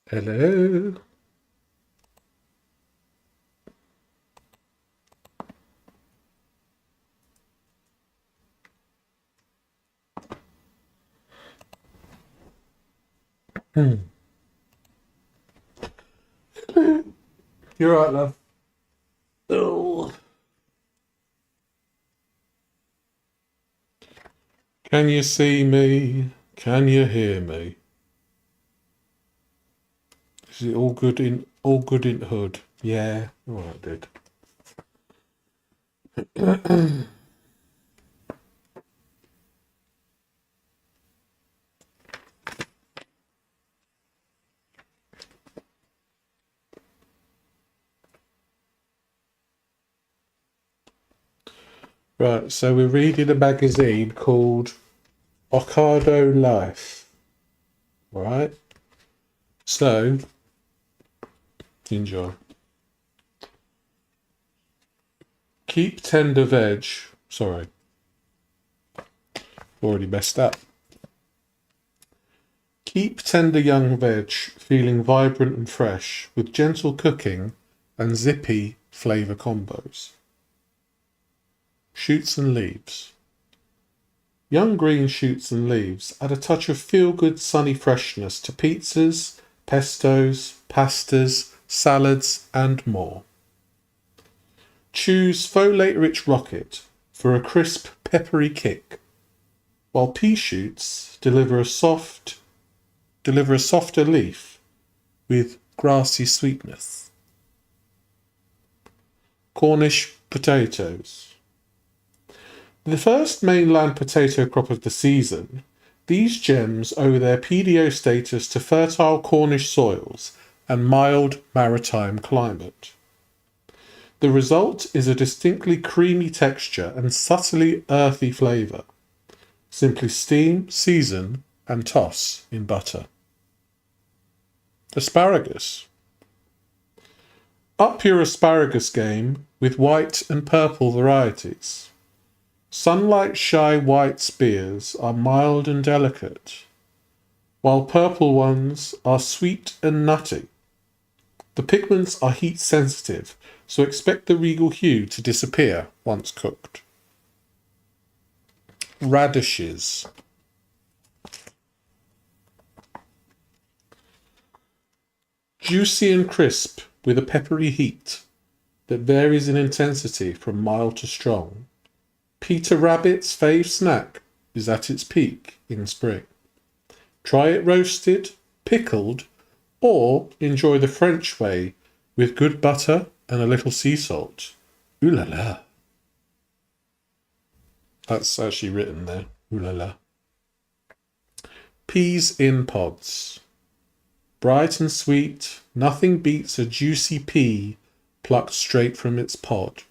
Hello. You're right, love. Oh. Can you see me? Can you hear me? Is it all good in hood? Yeah. All right, dude. Right, so we're reading a magazine called Ocado Life. Right? So enjoy. Keep tender veg. Sorry, already messed up. Keep tender young veg feeling vibrant and fresh with gentle cooking and zippy flavour combos. Shoots and leaves. Young green shoots and leaves add a touch of feel-good sunny freshness to pizzas, pestos, pastas, salads and more. Choose folate-rich rocket for a crisp, peppery kick, while pea shoots deliver a softer leaf with grassy sweetness. Cornish potatoes. The first mainland potato crop of the season, these gems owe their PDO status to fertile Cornish soils and mild maritime climate. The result is a distinctly creamy texture and subtly earthy flavour. Simply steam, season, and toss in butter. Asparagus. Up your asparagus game with white and purple varieties. Sunlight shy white spears are mild and delicate, while purple ones are sweet and nutty. The pigments are heat sensitive, so expect the regal hue to disappear once cooked. Radishes. Juicy and crisp with a peppery heat that varies in intensity from mild to strong. Peter Rabbit's fave snack is at its peak in spring. Try it roasted, pickled, or enjoy the French way with good butter and a little sea salt. Ooh la la. That's actually written there. Ooh la la. Peas in pods. Bright and sweet, nothing beats a juicy pea plucked straight from its pod.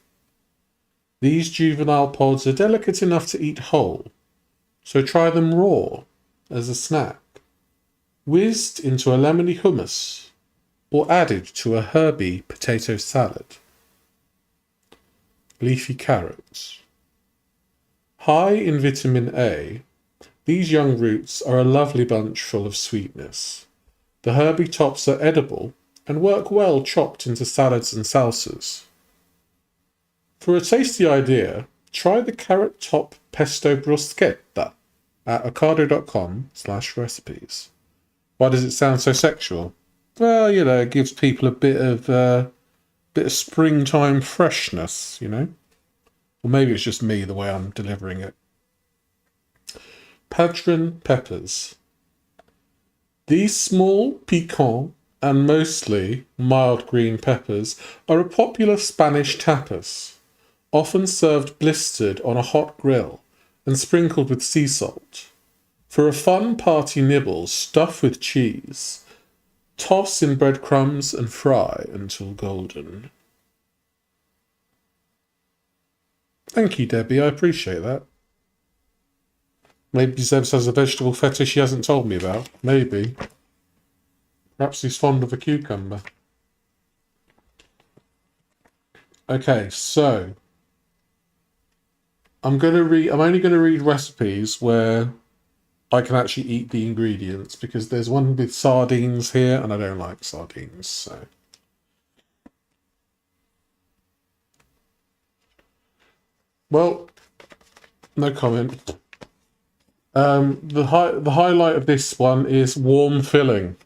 These juvenile pods are delicate enough to eat whole, so try them raw as a snack, whizzed into a lemony hummus, or added to a herby potato salad. Leafy carrots. High in vitamin A, these young roots are a lovely bunch full of sweetness. The herby tops are edible and work well chopped into salads and salsas. For a tasty idea, try the carrot top pesto bruschetta at ocado.com/recipes. Why does it sound so sexual? Well, it gives people a bit of springtime freshness, Or maybe it's just me the way I'm delivering it. Padron peppers. These small, piquant, and mostly mild green peppers are a popular Spanish tapas, often served blistered on a hot grill and sprinkled with sea salt. For a fun party nibble, stuff with cheese. Toss in breadcrumbs and fry until golden. Thank you, Debbie. I appreciate that. Maybe Zebs has a vegetable fetish he hasn't told me about. Maybe. Perhaps he's fond of a cucumber. Okay, so I'm only going to read recipes where I can actually eat the ingredients, because there's one with sardines here and I don't like sardines, so. Well, no comment. The highlight of this one is warm filling.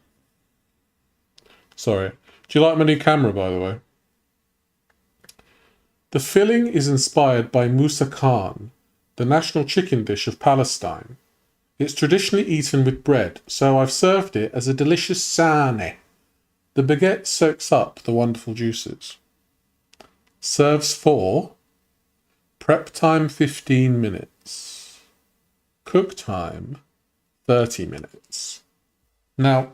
Sorry. Do you like my new camera, by the way? The filling is inspired by Moussa Khan, the national chicken dish of Palestine. It's traditionally eaten with bread, so I've served it as a delicious sarne. The baguette soaks up the wonderful juices. Serves for prep time 15 minutes. Cook time 30 minutes. Now,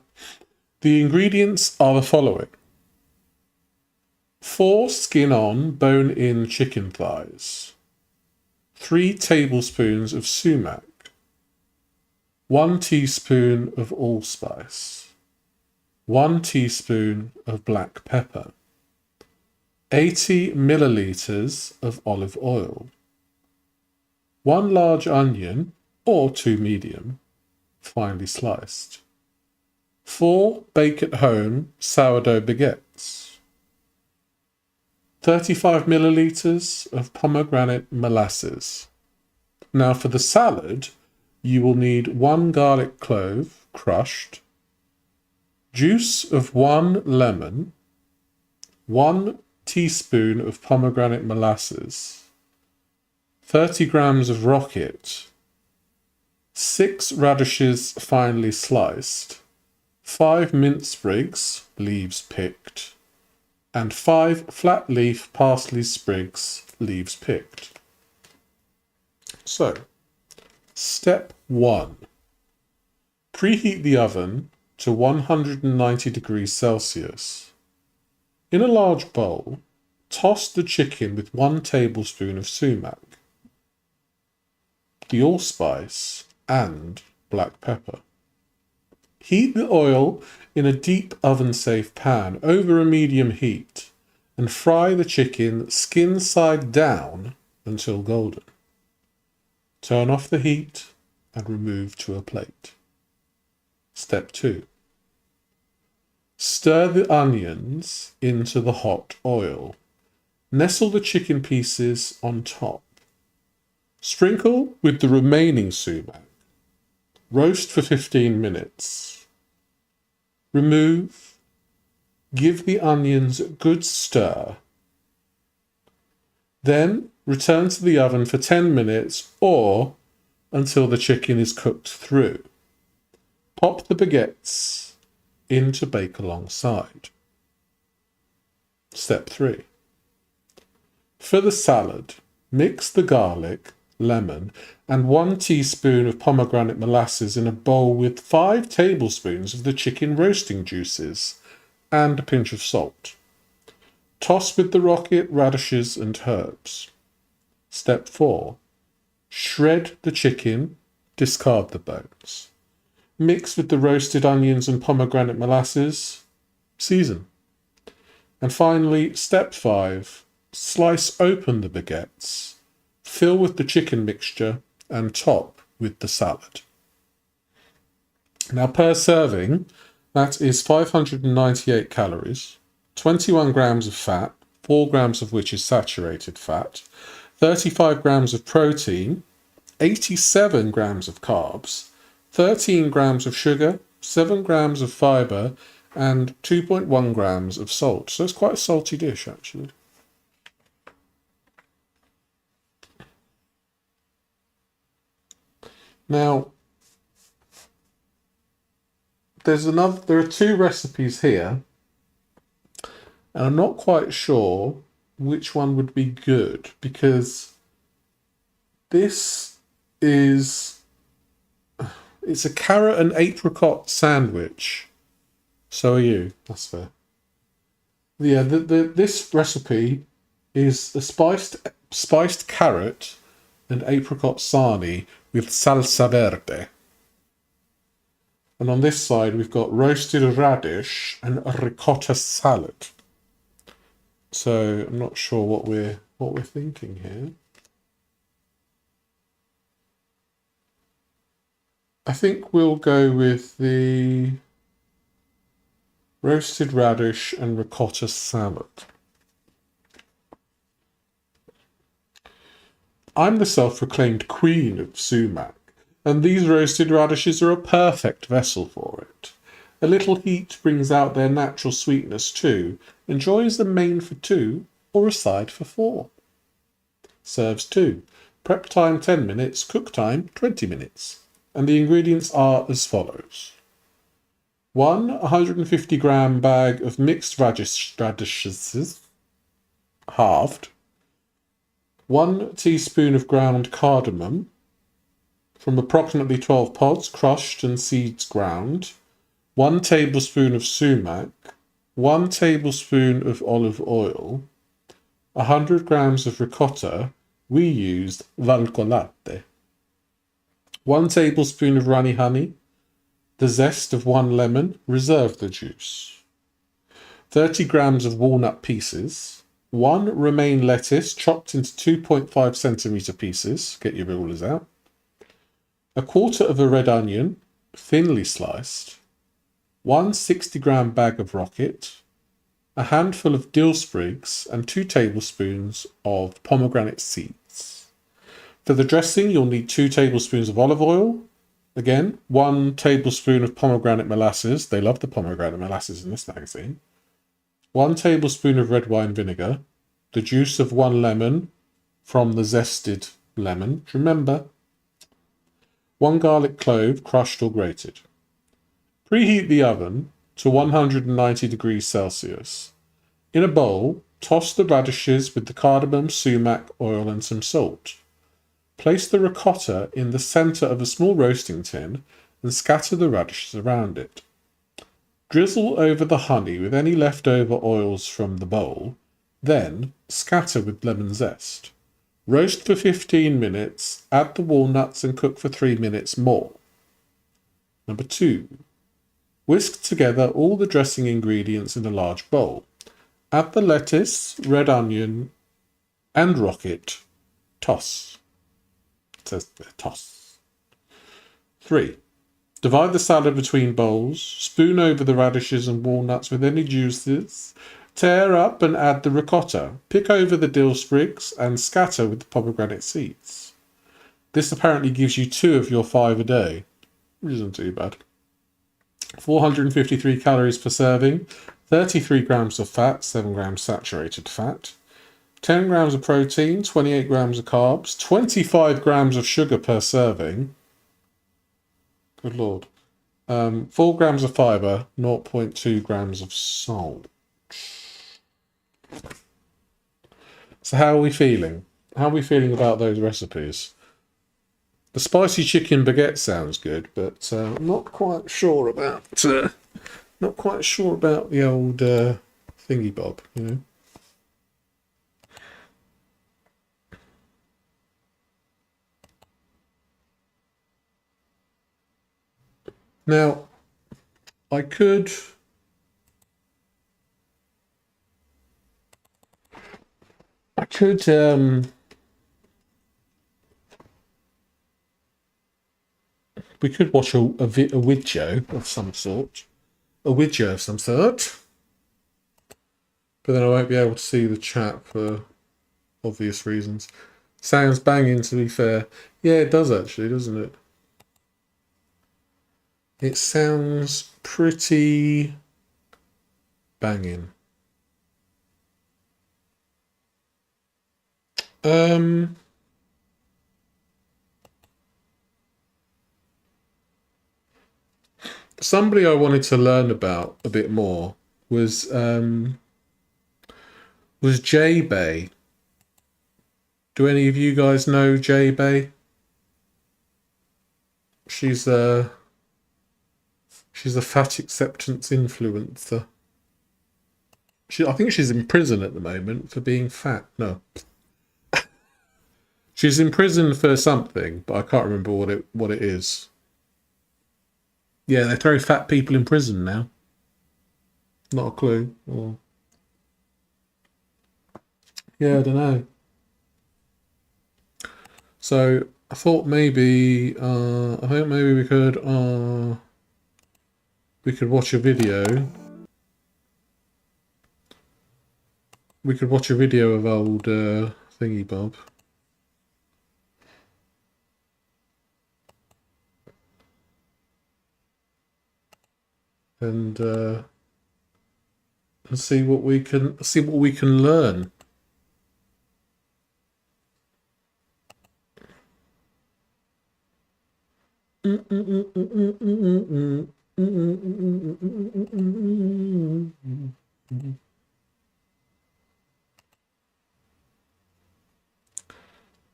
the ingredients are the following. 4 skin-on, bone-in chicken thighs. 3 tablespoons of sumac. 1 teaspoon of allspice. 1 teaspoon of black pepper. 80 milliliters of olive oil. 1 large onion, or 2 medium, finely sliced. 4 bake-at-home sourdough baguettes. 35 milliliters of pomegranate molasses. Now for the salad, you will need 1 garlic clove, crushed, juice of 1 lemon, 1 teaspoon of pomegranate molasses, 30 grams of rocket, 6 radishes finely sliced, 5 mint sprigs, leaves picked, and 5 flat leaf parsley sprigs, leaves picked. So, step 1. Preheat the oven to 190 degrees Celsius. In a large bowl, toss the chicken with 1 tablespoon of sumac, the allspice, and black pepper. Heat the oil in a deep oven-safe pan over a medium heat and fry the chicken skin side down until golden. Turn off the heat and remove to a plate. Step 2. Stir the onions into the hot oil. Nestle the chicken pieces on top. Sprinkle with the remaining sumac. Roast for 15 minutes. Remove. Give the onions a good stir. Then return to the oven for 10 minutes or until the chicken is cooked through. Pop the baguettes in to bake alongside. Step 3. For the salad, mix the garlic, lemon, and 1 teaspoon of pomegranate molasses in a bowl with 5 tablespoons of the chicken roasting juices and a pinch of salt. Toss with the rocket, radishes, and herbs. Step 4. Shred the chicken, discard the bones. Mix with the roasted onions and pomegranate molasses. Season. And finally, step 5. Slice open the baguettes. Fill with the chicken mixture and top with the salad. Now per serving, that is 598 calories, 21 grams of fat, 4 grams of which is saturated fat, 35 grams of protein, 87 grams of carbs, 13 grams of sugar, 7 grams of fibre, and 2.1 grams of salt. So it's quite a salty dish, actually. Now, there are 2 recipes here, and I'm not quite sure which one would be good, because this is, it's a carrot and apricot sandwich. So are you. That's fair. Yeah, this recipe is a spiced carrot and apricot sarnie with salsa verde. And on this side, we've got roasted radish and a ricotta salad. So I'm not sure what we're thinking here. I think we'll go with the roasted radish and ricotta salad. I'm the self-proclaimed queen of sumac, and these roasted radishes are a perfect vessel for it. A little heat brings out their natural sweetness too. Enjoy as the main for 2 or a side for 4. Serves 2. Prep time 10 minutes, cook time 20 minutes. And the ingredients are as follows. 1 150 gram bag of mixed radishes, halved. 1 teaspoon of ground cardamom, from approximately 12 pods, crushed and seeds ground. 1 tablespoon of sumac, 1 tablespoon of olive oil, 100 grams of ricotta. We used valcolate. 1 tablespoon of runny honey, the zest of 1 lemon, reserve the juice. 30 grams of walnut pieces, 1 romaine lettuce chopped into 2.5 centimetre pieces, get your rulers out. 1/4 of a red onion, thinly sliced. 1 60-gram bag of rocket, a handful of dill sprigs, and 2 tablespoons of pomegranate seeds. For the dressing, you'll need 2 tablespoons of olive oil. Again, 1 tablespoon of pomegranate molasses. They love the pomegranate molasses in this magazine. 1 tablespoon of red wine vinegar. The juice of 1 lemon from the zested lemon. Remember, 1 garlic clove, crushed or grated. Preheat the oven to 190 degrees Celsius. In a bowl, toss the radishes with the cardamom, sumac, oil, and some salt. Place the ricotta in the centre of a small roasting tin and scatter the radishes around it. Drizzle over the honey with any leftover oils from the bowl, then scatter with lemon zest. Roast for 15 minutes, add the walnuts and cook for 3 minutes more. Number 2. Whisk together all the dressing ingredients in a large bowl. Add the lettuce, red onion, and rocket. Toss. It says toss. 3. Divide the salad between bowls. Spoon over the radishes and walnuts with any juices. Tear up and add the ricotta. Pick over the dill sprigs and scatter with the pomegranate seeds. This apparently gives you 2 of your 5 a day, which isn't too bad. 453 calories per serving, 33 grams of fat, 7 grams saturated fat, 10 grams of protein, 28 grams of carbs, 25 grams of sugar per serving. Good Lord. 4 grams of fibre, 0.2 grams of salt. So how are we feeling? How are we feeling about those recipes? The spicy chicken baguette sounds good, but I'm not quite sure about the old thingy bob, you know. Now, I could we could watch a video of some sort. A video of some sort. But then I won't be able to see the chat for obvious reasons. Sounds banging, to be fair. Yeah, it does actually, doesn't it? It sounds pretty banging. Somebody I wanted to learn about a bit more was JaeBae. Do any of you guys know JaeBae? She's a fat acceptance influencer. I think she's in prison at the moment for being fat. No. She's in prison for something, but I can't remember what it is. Yeah, they throw fat people in prison now. Not a clue. Or... yeah, I don't know. So I thought maybe, I think maybe we could watch a video. We could watch a video of old, Thingy Bob. And see what we can learn.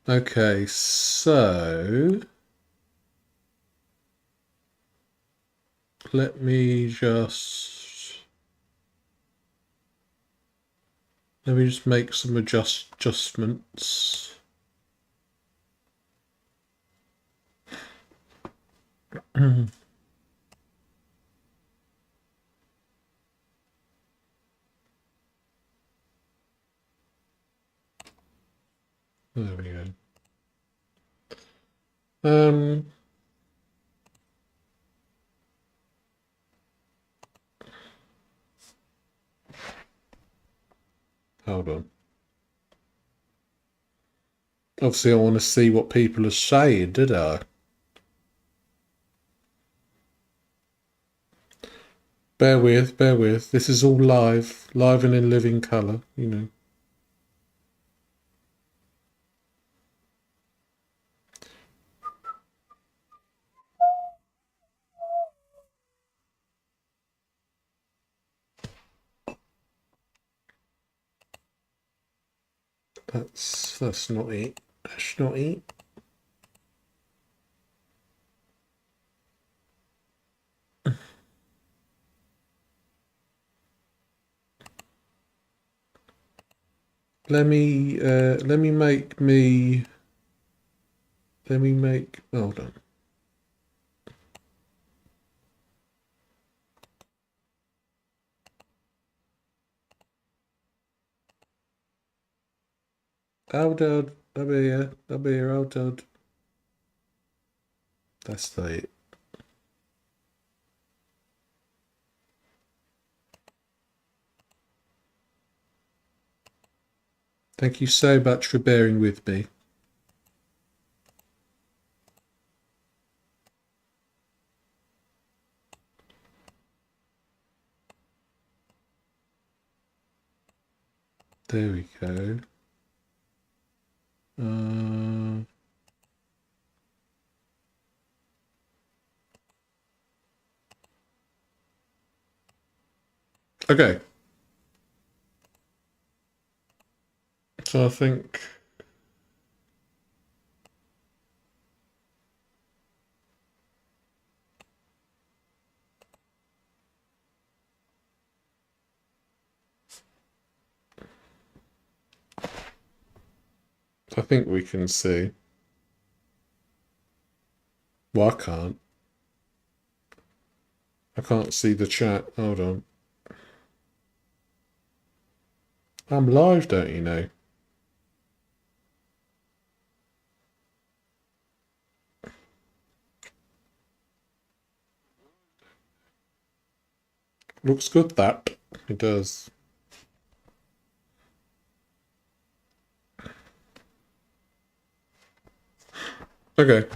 Okay, so let me just make some adjustments. There we go. Hold on. Obviously, I want to see what people are saying, did I? Bear with. This is all live and in living colour, you know. That's not it. That's not it. Let me make hold on. I'll be here, hold on. That's not it. Thank you so much for bearing with me. There we go. Okay. So I think we can see. Well, I can't see the chat. Hold on. I'm live, don't you know? Looks good, that. It does. Okay.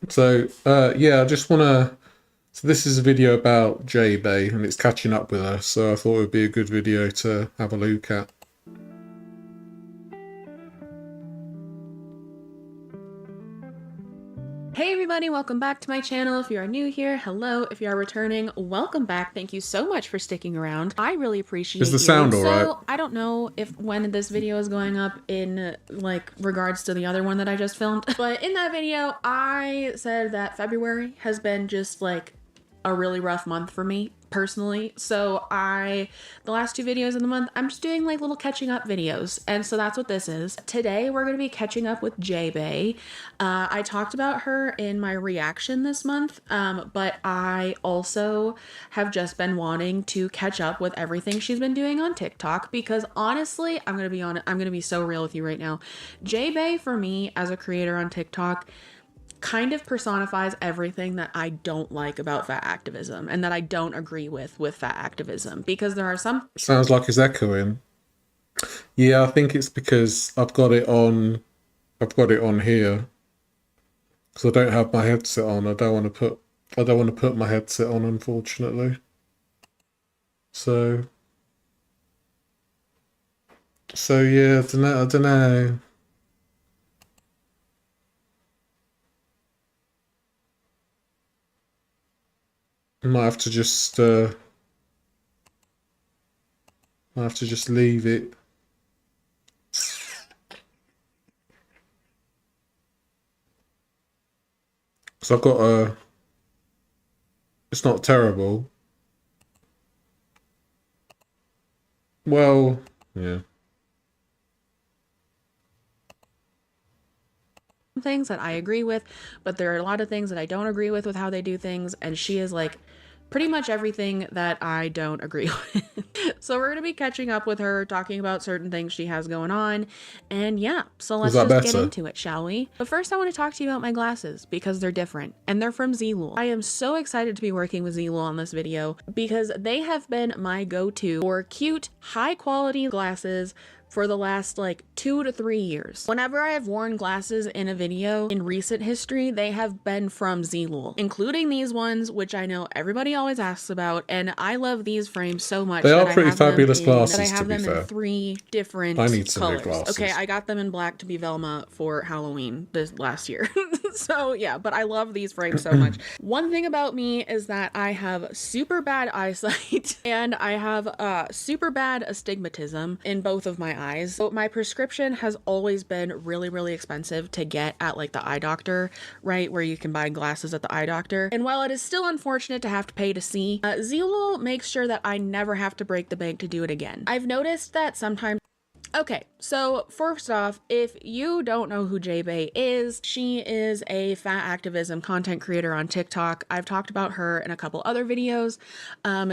So, yeah, I just want to... So this is a video about JaeBae, and it's catching up with her, so I thought it would be a good video to have a look at. Hey everybody, welcome back to my channel. If you are new here, hello. If you are returning, welcome back. Thank you so much for sticking around. I really appreciate it. Is the sound alright? So, I don't know if when this video is going up in like regards to the other one that I just filmed, but in that video, I said that February has been just like a really rough month for me personally. So the last 2 videos in the month, I'm just doing like little catching up videos. And so that's what this is. Today, we're going to be catching up with JaeBae. I talked about her in my reaction this month, but I also have just been wanting to catch up with everything she's been doing on TikTok because honestly, I'm going to be so real with you right now. JaeBae for me as a creator on TikTok kind of personifies everything that I don't like about fat activism and that I don't agree with fat activism, because there are some... Sounds like it's echoing. Yeah, I think it's because I've got it on here. Because I don't have my headset on. I don't want to put my headset on, unfortunately. So yeah, I don't know. I might have to just leave it. So I've got a... It's not terrible. Well, yeah. things that I agree with, but there are a lot of things that I don't agree with how they do things, and she is like pretty much everything that I don't agree with. So we're gonna be catching up with her, talking about certain things she has going on, and yeah, so let's just get into it, shall we? But first I want to talk to you about my glasses, because they're different, and they're from Zlul. I am so excited to be working with Zlul on this video, because they have been my go-to for cute, high-quality glasses for the last like 2 to 3 years. Whenever I have worn glasses in a video in recent history, they have been from Zlul, including these ones, which I know everybody always asks about, and I love these frames so much. They are pretty fabulous glasses, that I have to be them fair. in 3 different I need some colors. new glasses. Okay, I got them in black to be Velma for Halloween this last year. So yeah, but I love these frames so much. One thing about me is that I have super bad eyesight and I have super bad astigmatism in both of my eyes. So my prescription has always been really, really expensive to get at like the eye doctor, right? Where you can buy glasses at the eye doctor. And while it is still unfortunate to have to pay to see, Zlul makes sure that I never have to break the bank to do it again. I've noticed that sometimes... Okay, so first off, if you don't know who JaeBae is, she is a fat activism content creator on TikTok. I've talked about her in a couple other videos.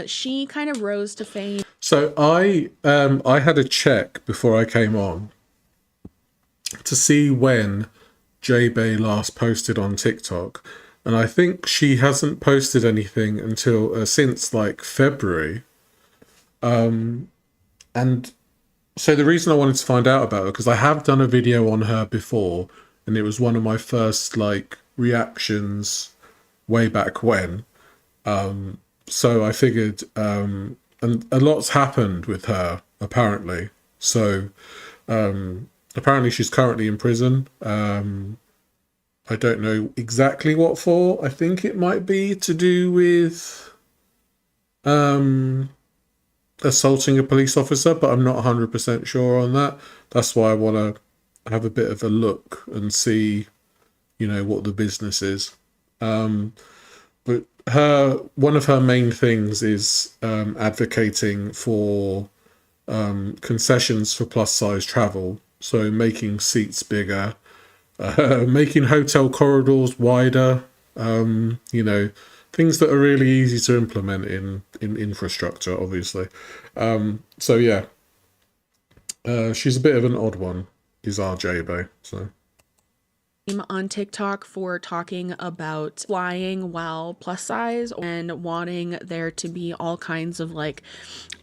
She kind of rose to fame. So I had a check before I came on to see when JaeBae last posted on TikTok, and I think she hasn't posted anything until since like February. And so the reason I wanted to find out about her, because I have done a video on her before, and it was one of my first like reactions way back when. So I figured, and a lot's happened with her apparently. So apparently she's currently in prison. I don't know exactly what for. I think it might be to do with assaulting a police officer, but I'm not 100% sure on that. That's why I want to have a bit of a look and see, you know, what the business is. But one of her main things is advocating for concessions for plus size travel. So making seats bigger, making hotel corridors wider, you know, things that are really easy to implement in infrastructure, obviously. So yeah, she's a bit of an odd one, is our JaeBae. So on TikTok for talking about flying while plus size and wanting there to be all kinds of like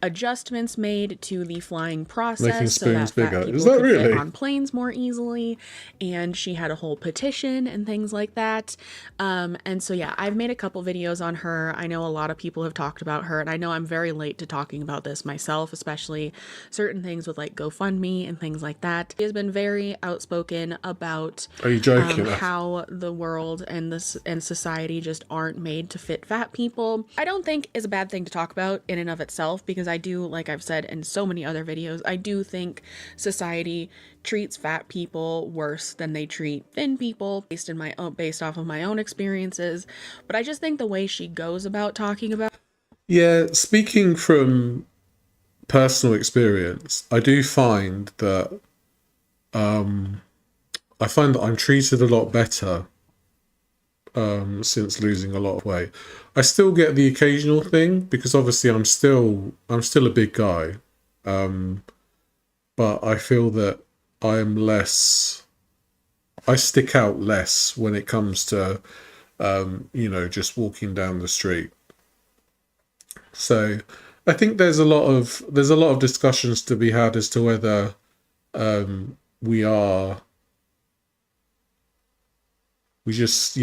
adjustments made to the flying process, making spoons so that bigger. fat people Is that could really? fit on planes more easily, and she had a whole petition and things like that. And so yeah, I've made a couple videos on her. I know a lot of people have talked about her, and I know I'm very late to talking about this myself, especially certain things with like GoFundMe and things like that. She has been very outspoken about Are you joking? how the world and society just aren't made to fit fat people. I don't think is a bad thing to talk about in and of itself, because I do, like I've said in so many other videos, I do think society treats fat people worse than they treat thin people based off of my own experiences. But I just think the way she goes about talking about... Yeah, speaking from personal experience, I do find that I'm treated a lot better since losing a lot of weight. I still get the occasional thing, because obviously I'm still a big guy, but I feel that I'm less I stick out less when it comes to, you know, just walking down the street. So I think there's a lot of discussions to be had as to whether we are we just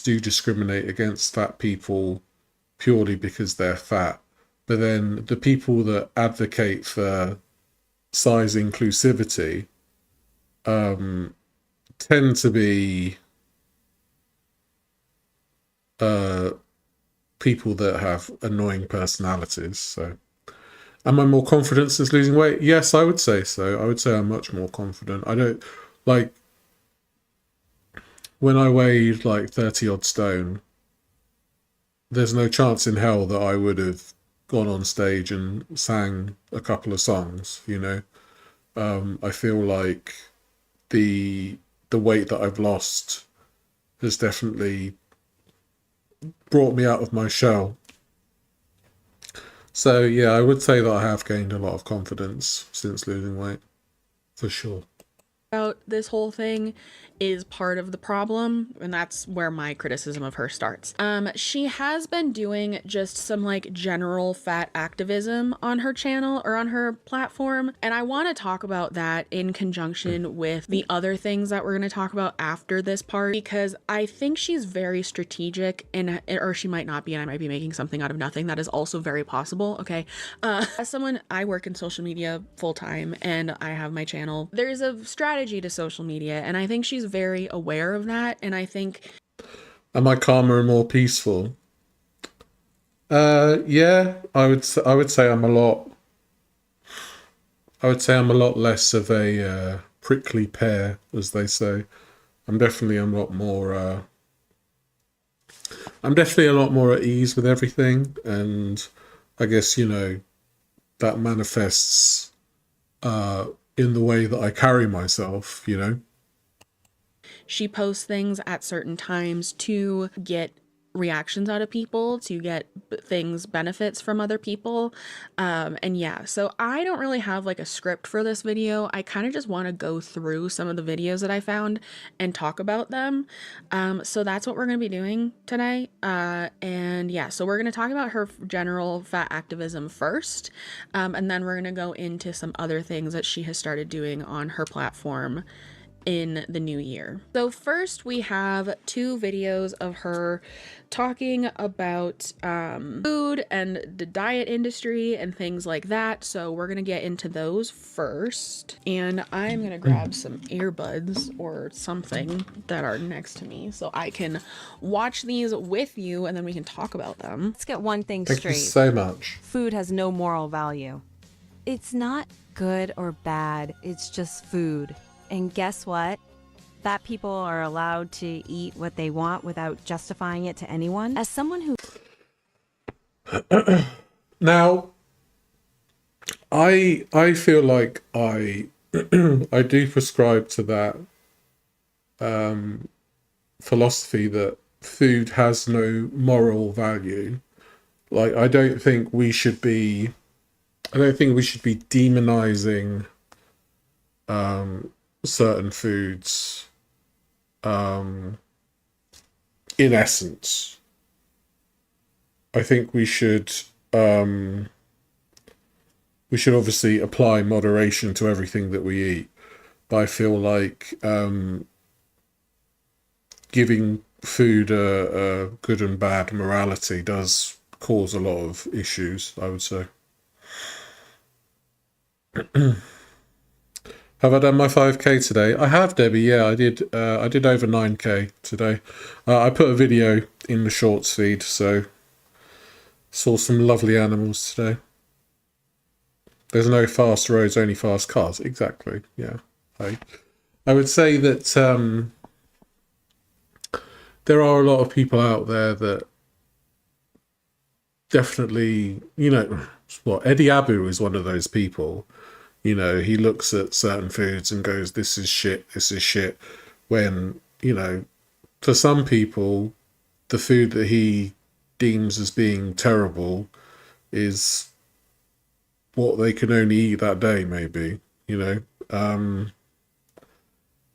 do discriminate against fat people purely because they're fat. But then the people that advocate for size inclusivity tend to be people that have annoying personalities. So am I more confident since losing weight? Yes, I would say so. I would say I'm much more confident. I don't, like, when I weighed like 30 odd stone, there's no chance in hell that I would have gone on stage and sang a couple of songs, you know. I feel like the weight that I've lost has definitely brought me out of my shell. So yeah, I would say that I have gained a lot of confidence since losing weight, for sure. About this whole thing is part of the problem, and that's where my criticism of her starts. She has been doing just some like general fat activism on her channel or on her platform, and I want to talk about that in conjunction with the other things that we're going to talk about after this part, because I think she's very strategic, and or she might not be, and I might be making something out of nothing. That is also very possible. Okay, as someone, I work in social media full time, and I have my channel. There's a strategy to social media, and I think she's very aware of that, and I think... Am I calmer and more peaceful? Yeah, I would say I'm a lot less of a prickly pear, as they say. I'm definitely a lot more at ease with everything, and I guess, you know, that manifests in the way that I carry myself, you know. She posts things at certain times to get reactions out of people, to get benefits from other people. And yeah, so I don't really have like a script for this video. I kind of just want to go through some of the videos that I found and talk about them. So that's what we're going to be doing today. And yeah, so we're going to talk about her general fat activism first. And then we're going to go into some other things that she has started doing on her platform in the new year. So first we have 2 videos of her talking about food and the diet industry and things like that. So we're gonna get into those first, and I'm gonna grab some earbuds or something that are next to me so I can watch these with you, and then we can talk about them. Let's get one thing Thank straight. you so much. Food has no moral value. It's not good or bad, it's just food. And guess what? Fat people are allowed to eat what they want without justifying it to anyone. As someone who... Now, I feel like I I do prescribe to that philosophy that food has no moral value. Like, I don't think we should be demonizing certain foods in essence. I think we should obviously apply moderation to everything that we eat, but I feel like giving food a good and bad morality does cause a lot of issues, I would say. Have I done my 5k today? I have, Debbie. Yeah, I did. I did over 9k today. I put a video in the shorts feed, so saw some lovely animals today. There's no fast roads, only fast cars. Exactly. Yeah. I would say that there are a lot of people out there that definitely, you know, what, Eddie Abu is one of those people. You know, he looks at certain foods and goes, this is shit, when, you know, for some people, the food that he deems as being terrible is what they can only eat that day, maybe, you know.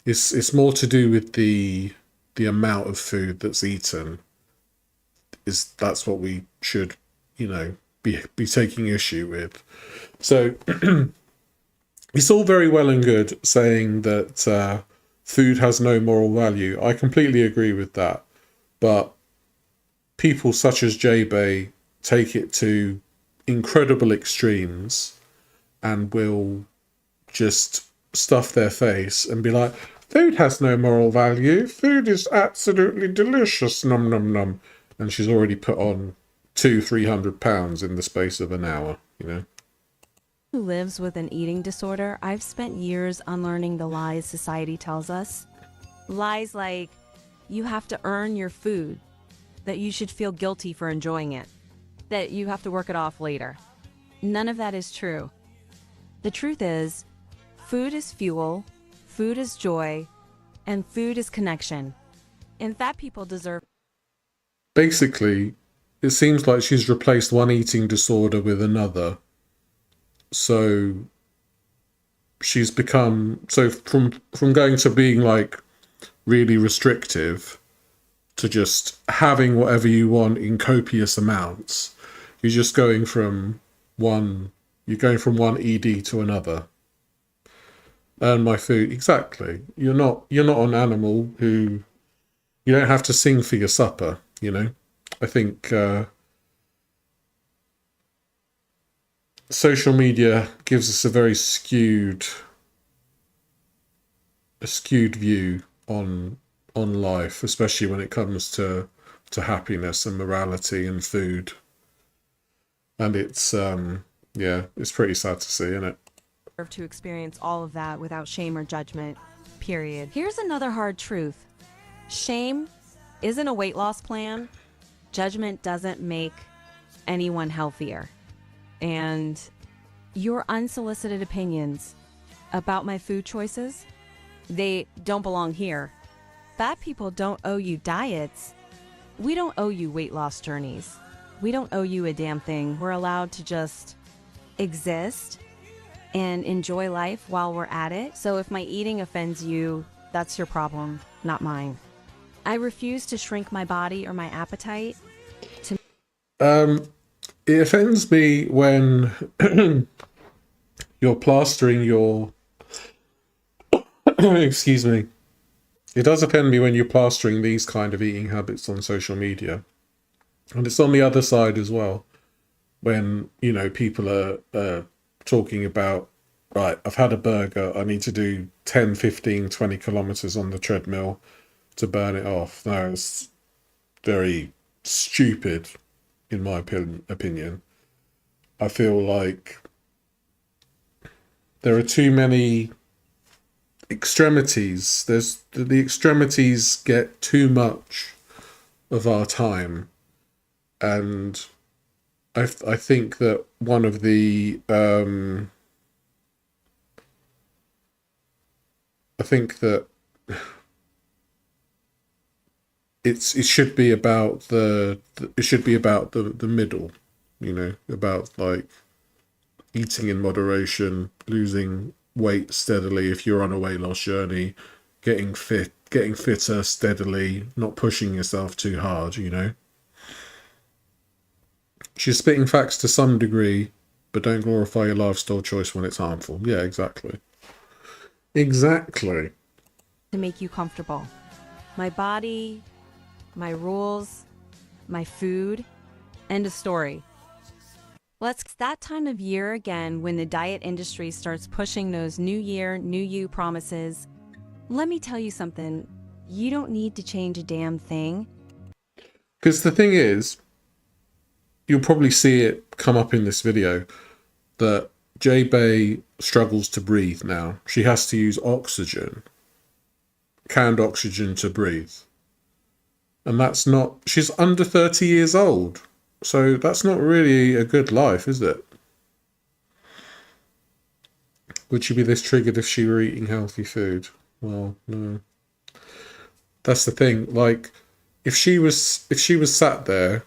It's more to do with the amount of food that's eaten. That's what we should, be taking issue with. So it's all very well and good saying that food has no moral value. I completely agree with that. But people such as JaeBae take it to incredible extremes and will just stuff their face and be like, food has no moral value. Food is absolutely delicious. Nom nom nom. And she's already put on 200-300 pounds in the space of an hour, Who lives with an eating disorder, I've spent years unlearning the lies society tells us. Lies like you have to earn your food, that you should feel guilty for enjoying it, that you have to work it off later. None of that is true. The truth is, food is fuel, food is joy, and food is connection. And fat people deserve. Basically, it seems like she's replaced one eating disorder with another. So she's become, so from going to being like really restrictive to just having whatever you want in copious amounts, you're just going from one ED to another. Earn my food. Exactly. You're not an animal who, you don't have to sing for your supper, I think social media gives us a very skewed view on life, especially when it comes to happiness and morality and food. And it's it's pretty sad to see, isn't it? To experience all of that without shame or judgment, period. Here's another hard truth. Shame isn't a weight loss plan. Judgment doesn't make anyone healthier. And your unsolicited opinions about my food choices, they don't belong here. Fat people don't owe you diets. We don't owe you weight loss journeys. We don't owe you a damn thing. We're allowed to just exist and enjoy life while we're at it. So if my eating offends you, that's your problem, not mine. I refuse to shrink my body or my appetite. It offends me when you're plastering your excuse me. It does offend me when you're plastering these kind of eating habits on social media. And it's on the other side as well. When, people are talking about, right, I've had a burger, I need to do 10, 15, 20 kilometers on the treadmill to burn it off. No, it's very stupid, in my opinion. I feel like there are too many extremities. The extremities get too much of our time. And I think that one of the I think that it should be about the middle, about like eating in moderation, losing weight steadily if you're on a weight loss journey, getting fitter steadily, not pushing yourself too hard, She's spitting facts to some degree, but don't glorify your lifestyle choice when it's harmful. Yeah, exactly. Exactly. To make you comfortable. My body, my rules, my food, end of story. It's that time of year again when the diet industry starts pushing those new year, new you promises. Let me tell you something. You don't need to change a damn thing. Because the thing is, you'll probably see it come up in this video, that JaeBae struggles to breathe now. She has to use oxygen, canned oxygen, to breathe. And that's not, she's under 30 years old. So that's not really a good life, is it? Would she be this triggered if she were eating healthy food? Well, no. That's the thing. Like, if she was sat there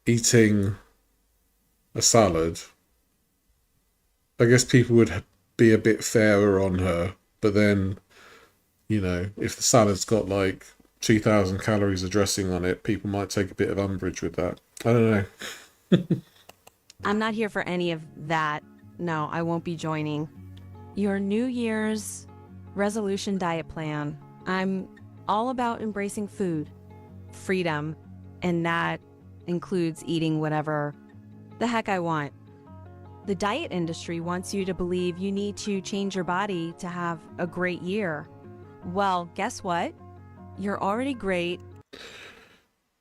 eating a salad, I guess people would be a bit fairer on her But then, you know, if the salad's got like 2,000 calories of dressing on it, people might take a bit of umbrage with that. I don't know. I'm not here for any of that. No, I won't be joining. Your New Year's resolution diet plan. I'm all about embracing food, freedom, and that includes eating whatever the heck I want. The diet industry wants you to believe you need to change your body to have a great year. Well, guess what? You're already great.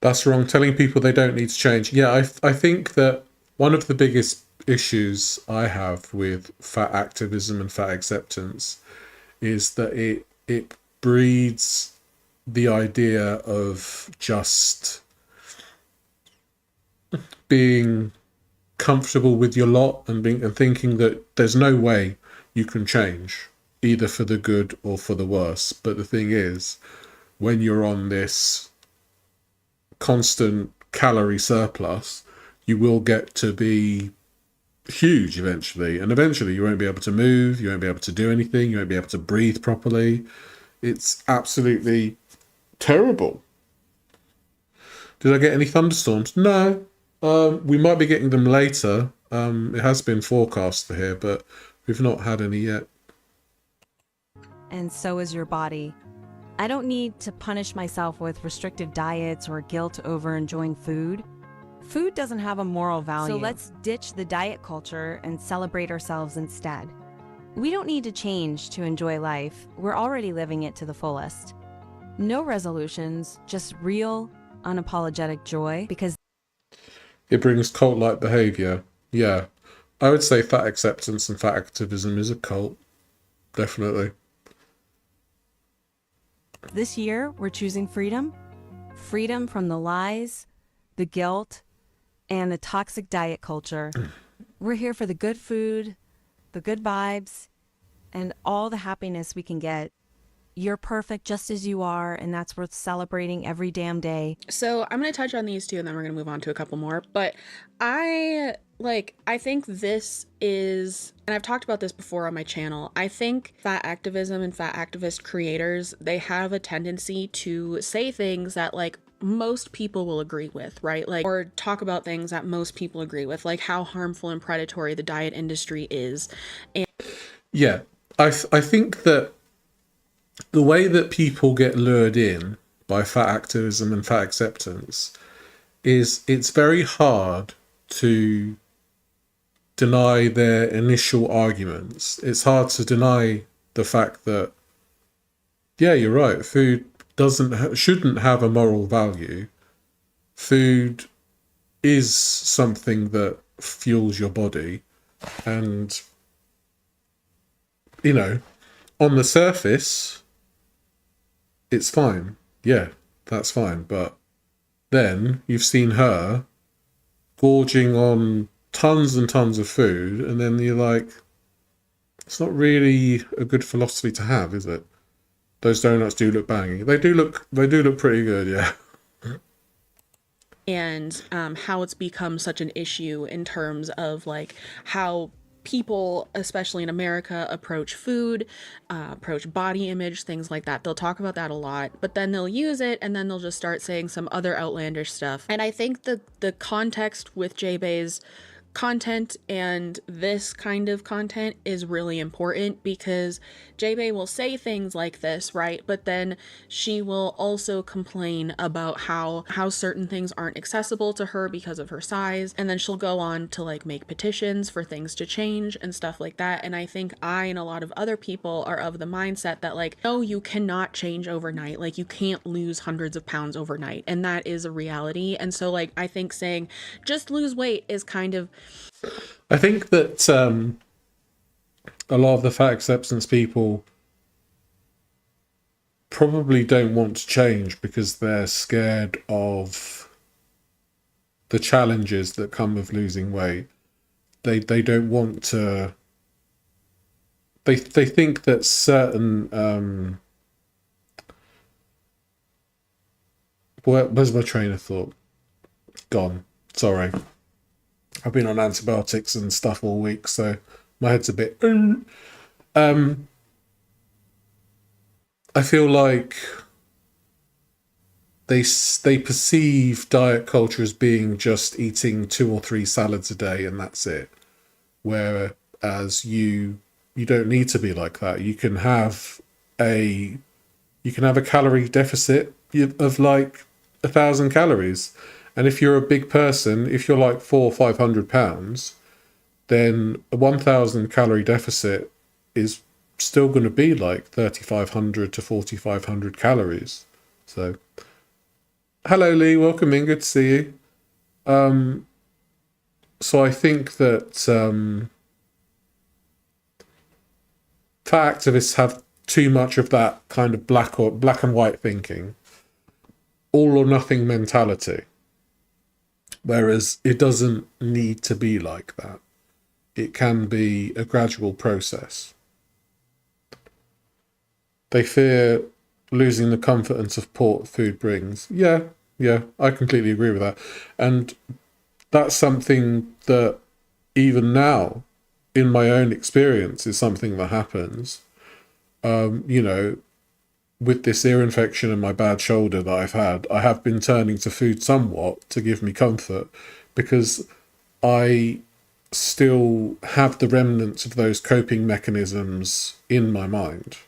That's wrong. Telling people they don't need to change. Yeah, I think that one of the biggest issues I have with fat activism and fat acceptance is that it breeds the idea of just being comfortable with your lot and thinking that there's no way you can change, either for the good or for the worse. But the thing is, when you're on this constant calorie surplus, you will get to be huge eventually, and eventually you won't be able to move, you won't be able to do anything, you won't be able to breathe properly. It's absolutely terrible. Did I get any thunderstorms? No. We might be getting them later. It has been forecast for here, but we've not had any yet. And so is your body. I don't need to punish myself with restrictive diets or guilt over enjoying food. Food doesn't have a moral value. So let's ditch the diet culture and celebrate ourselves instead. We don't need to change to enjoy life. We're already living it to the fullest. No resolutions, just real, unapologetic joy, because It brings cult-like behaviour. Yeah. I would say fat acceptance and fat activism is a cult. Definitely. this year we're choosing freedom. Freedom from the lies, the guilt, and the toxic diet culture. We're here for the good food, the good vibes, and all the happiness we can get. You're perfect just as you are, and that's worth celebrating every damn day. So I'm going to touch on these two and then we're going to move on to a couple more. But I think this is, and I've talked about this before on my channel, I think fat activism and fat activist creators, they have a tendency to say things that like most people will agree with, right? Like, or talk about things that most people agree with, like how harmful and predatory the diet industry is. And yeah, I think that the way that people get lured in by fat activism and fat acceptance is it's very hard to deny their initial arguments. It's hard to deny the fact that, yeah, you're right, food shouldn't have a moral value. Food is something that fuels your body, and you know, on the surface it's fine. Yeah, that's fine. But then you've seen her gorging on tons and tons of food, and then you're like, it's not really a good philosophy to have, is it? Those donuts do look banging. They do look pretty good, yeah. and how it's become such an issue in terms of like how people, especially in America, approach food, approach body image, things like that. They'll talk about that a lot, but then they'll use it and then they'll just start saying some other outlandish stuff. And I think that the context with JaeBae's content and this kind of content is really important, because JaeBae will say things like this, right? But then she will also complain about how certain things aren't accessible to her because of her size, and then she'll go on to like make petitions for things to change and stuff like that. And I think I and a lot of other people are of the mindset that like, no, you cannot change overnight. Like, you can't lose hundreds of pounds overnight, and that is a reality. And so like, I think saying just lose weight is kind of, I think that a lot of the fat acceptance people probably don't want to change because they're scared of the challenges that come with losing weight. They don't want to. They think that certain where's my train of thought? Gone. Sorry. I've been on antibiotics and stuff all week, so my head's a bit. I feel like they perceive diet culture as being just eating 2 or 3 salads a day and that's it. Whereas you don't need to be like that. You can have a calorie deficit of like 1,000 calories. And if you're a big person, if you're like 400 or 500 pounds, then a 1,000 calorie deficit is still going to be like 3,500 to 4,500 calories. So, hello Lee, welcome in, good to see you. So I think that fat activists have too much of that kind of black and white thinking, all or nothing mentality. Whereas it doesn't need to be like that. It can be a gradual process. They fear losing the comfort and support food brings. Yeah, I completely agree with that. And that's something that even now, in my own experience, is something that happens. You know, with this ear infection and my bad shoulder that I've had, I have been turning to food somewhat to give me comfort because I still have the remnants of those coping mechanisms in my mind.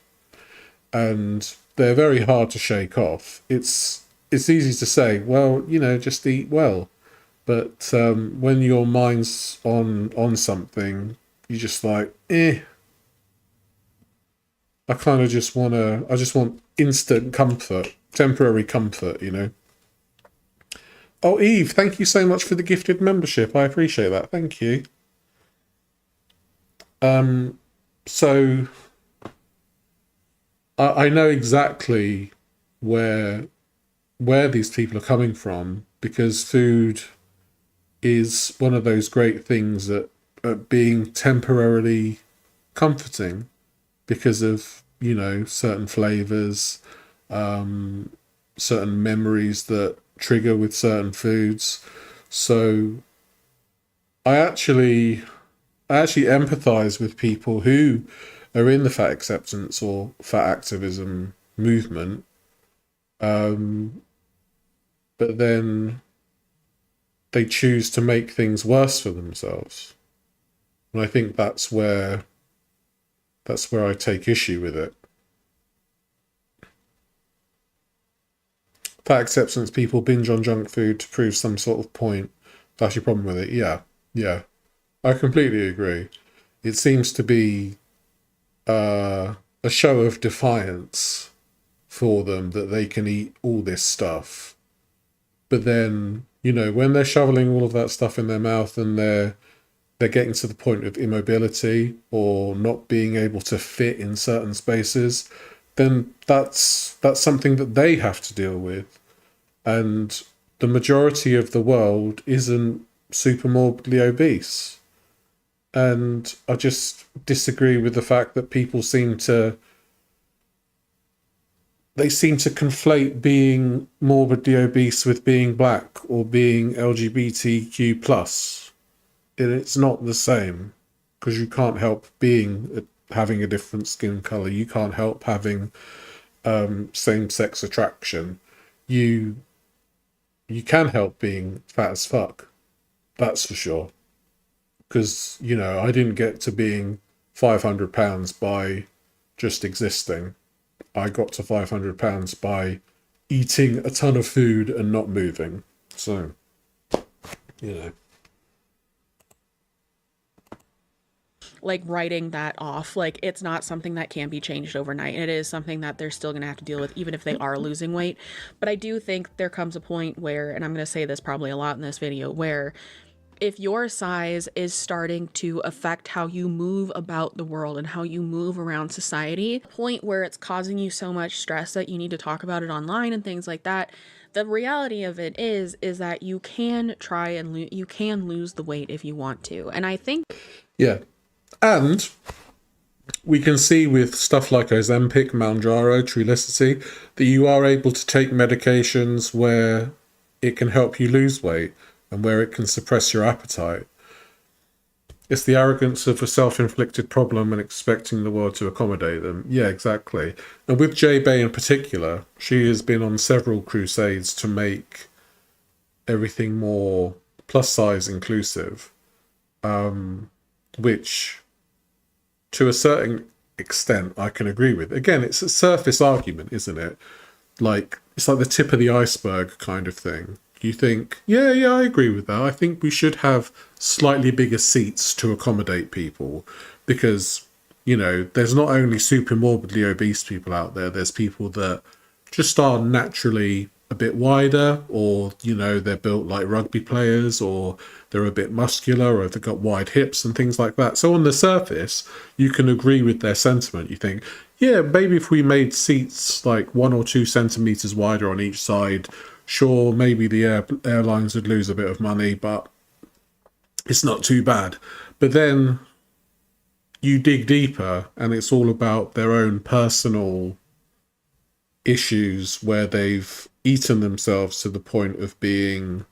And they're very hard to shake off. It's easy to say, well, you know, just eat well. But when your mind's on something, you just like, I kind of just want instant comfort, temporary comfort, you know. Oh, Eve, thank you so much for the gifted membership. I appreciate that. Thank you. So I know exactly where these people are coming from, because food is one of those great things at being temporarily comforting because of, you know, certain flavors, certain memories that trigger with certain foods. So I actually empathize with people who are in the fat acceptance or fat activism movement, but then they choose to make things worse for themselves. And I think that's where I take issue with it. Fat acceptance people binge on junk food to prove some sort of point. That's your problem with it. Yeah. I completely agree. It seems to be a show of defiance for them that they can eat all this stuff. But then, you know, when they're shoveling all of that stuff in their mouth and they're getting to the point of immobility or not being able to fit in certain spaces, then that's something that they have to deal with. And the majority of the world isn't super morbidly obese. And I just disagree with the fact that people seem to conflate being morbidly obese with being black or being LGBTQ plus. And it's not the same, because you can't help having a different skin color. You can't help having same-sex attraction. You can help being fat as fuck. That's for sure. Because, you know, I didn't get to being 500 pounds by just existing. I got to 500 pounds by eating a ton of food and not moving. So, you know. Like, writing that off, like, it's not something that can be changed overnight. It is something that they're still going to have to deal with, even if they are losing weight. But I do think there comes a point where, and I'm going to say this probably a lot in this video, where if your size is starting to affect how you move about the world and how you move around society, point where it's causing you so much stress that you need to talk about it online and things like that, the reality of it is that you can try and you can lose the weight if you want to. And I think, yeah. And we can see with stuff like Ozempic, Mounjaro, Trulicity, that you are able to take medications where it can help you lose weight and where it can suppress your appetite. It's the arrogance of a self-inflicted problem and expecting the world to accommodate them. Yeah, exactly. And with JaeBae in particular, she has been on several crusades to make everything more plus size inclusive, which to a certain extent I can agree with. Again, it's a surface argument, isn't it? Like, it's like the tip of the iceberg kind of thing. You think, yeah, I agree with that. I think we should have slightly bigger seats to accommodate people because, you know, there's not only super morbidly obese people out there, there's people that just are naturally a bit wider, or, you know, they're built like rugby players, or they're a bit muscular, or they've got wide hips and things like that. So on the surface, you can agree with their sentiment. You think, yeah, maybe if we made seats like 1 or 2 centimeters wider on each side, sure, maybe the airlines would lose a bit of money, but it's not too bad. But then you dig deeper and it's all about their own personal issues where they've eaten themselves to the point of being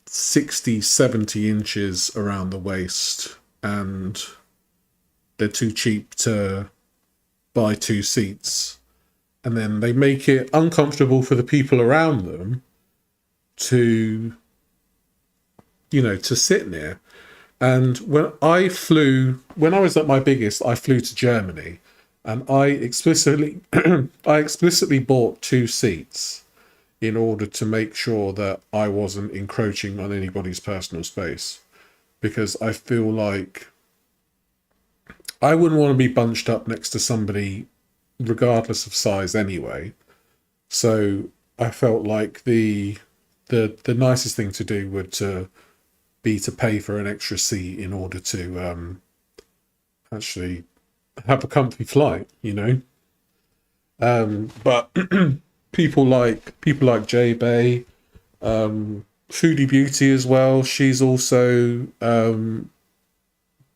60, 70 inches around the waist, and they're too cheap to buy 2 seats. And then they make it uncomfortable for the people around them to, you know, to sit near. And when I was at my biggest, I flew to Germany, and I explicitly bought 2 seats in order to make sure that I wasn't encroaching on anybody's personal space, because I feel like I wouldn't want to be bunched up next to somebody regardless of size anyway. So I felt like the nicest thing to do would be to pay for an extra seat in order to actually have a comfy flight, you know. But people like JaeBae, Foodie Beauty as well, she's also been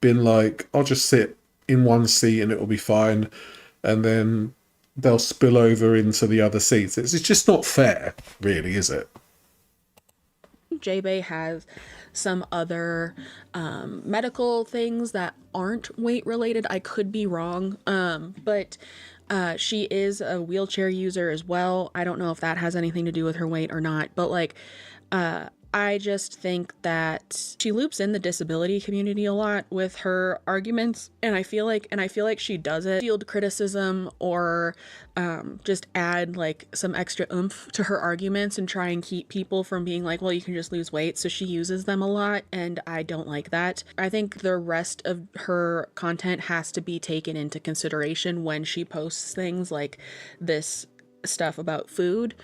like, I'll just sit in one seat and it'll be fine, and then they'll spill over into the other seats. It's just not fair, really, is it? JaeBae has some other medical things that aren't weight related. I could be wrong, but she is a wheelchair user as well. I don't know if that has anything to do with her weight or not, but like I just think that she loops in the disability community a lot with her arguments, and I feel like she does it field criticism or just add like some extra oomph to her arguments and try and keep people from being like, well, you can just lose weight. So she uses them a lot, and I don't like that. I think the rest of her content has to be taken into consideration when she posts things like this stuff about food.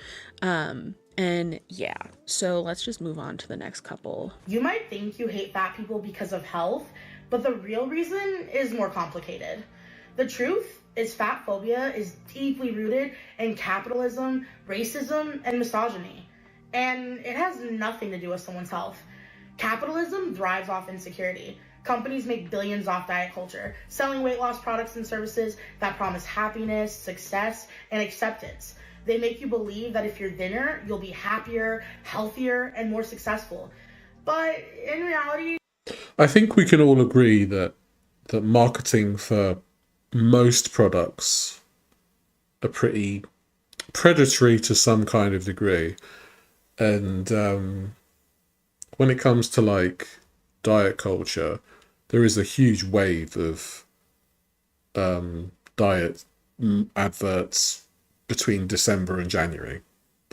And yeah, so let's just move on to the next couple. You might think you hate fat people because of health, but the real reason is more complicated. The truth is fat phobia is deeply rooted in capitalism, racism, and misogyny. And it has nothing to do with someone's health. Capitalism thrives off insecurity. Companies make billions off diet culture, selling weight loss products and services that promise happiness, success, and acceptance. They make you believe that if you're thinner, you'll be happier, healthier, and more successful. But in reality, I think we can all agree that marketing for most products are pretty predatory to some kind of degree. And when it comes to like diet culture, there is a huge wave of diet adverts between December and January.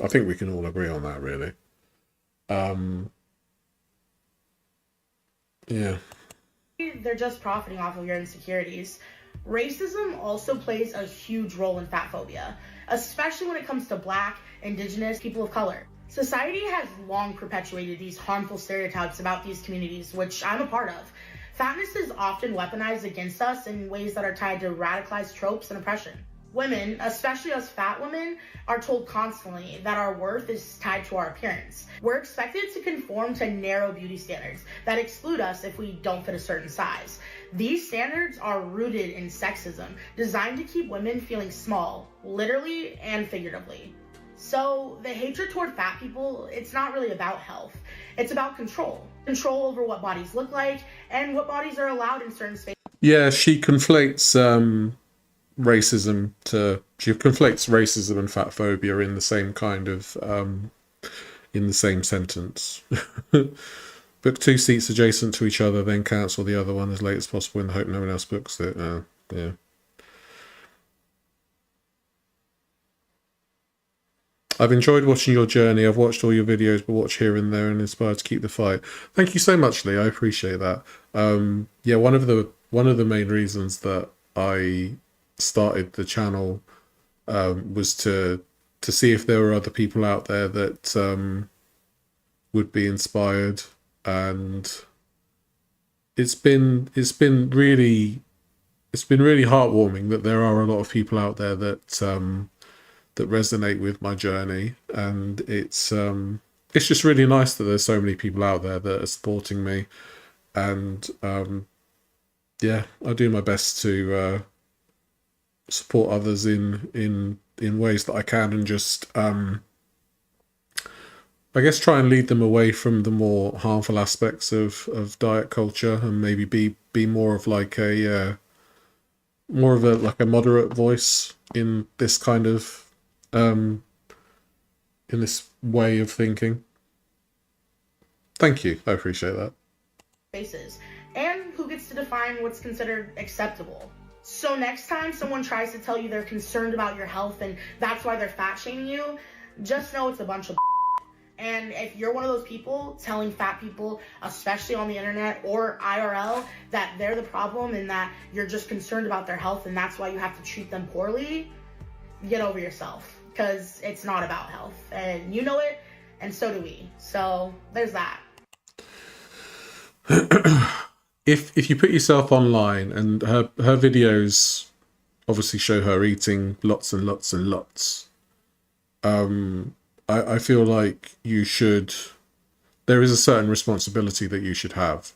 I think we can all agree on that, really. Yeah. they're just profiting off of your insecurities. Racism also plays a huge role in fat phobia, especially when it comes to Black, Indigenous, people of color. Society has long perpetuated these harmful stereotypes about these communities, which I'm a part of. Fatness is often weaponized against us in ways that are tied to radicalized tropes and oppression. Women, especially us fat women, are told constantly that our worth is tied to our appearance. We're expected to conform to narrow beauty standards that exclude us if we don't fit a certain size. These standards are rooted in sexism, designed to keep women feeling small, literally and figuratively. So the hatred toward fat people, it's not really about health. It's about control. Control over what bodies look like and what bodies are allowed in certain spaces. Yeah, she conflates racism and fat phobia in the same kind of in the same sentence. Book 2 seats adjacent to each other, then cancel the other one as late as possible in the hope no one else books it. Yeah. I've enjoyed watching your journey. I've watched all your videos, but watch here and there and inspired to keep the fight. Thank you so much, Lee. I appreciate that. Yeah, one of the main reasons that I started the channel was to see if there were other people out there that would be inspired, and it's been really heartwarming that there are a lot of people out there that that resonate with my journey, and it's just really nice that there's so many people out there that are supporting me, and yeah, I do my best to support others in ways that I can, and just I guess try and lead them away from the more harmful aspects of diet culture, and maybe be more of like a moderate voice in this kind of in this way of thinking. Thank you, I appreciate that. Spaces, and who gets to define what's considered acceptable. So next time someone tries to tell you they're concerned about your health and that's why they're fat shaming you, just know it's a bunch of and if you're one of those people telling fat people, especially on the internet or IRL, that they're the problem and that you're just concerned about their health and that's why you have to treat them poorly, get over yourself, because it's not about health, and you know it, and so do we. So there's that. If you put yourself online, and her videos obviously show her eating lots and lots and lots, I feel like there is a certain responsibility that you should have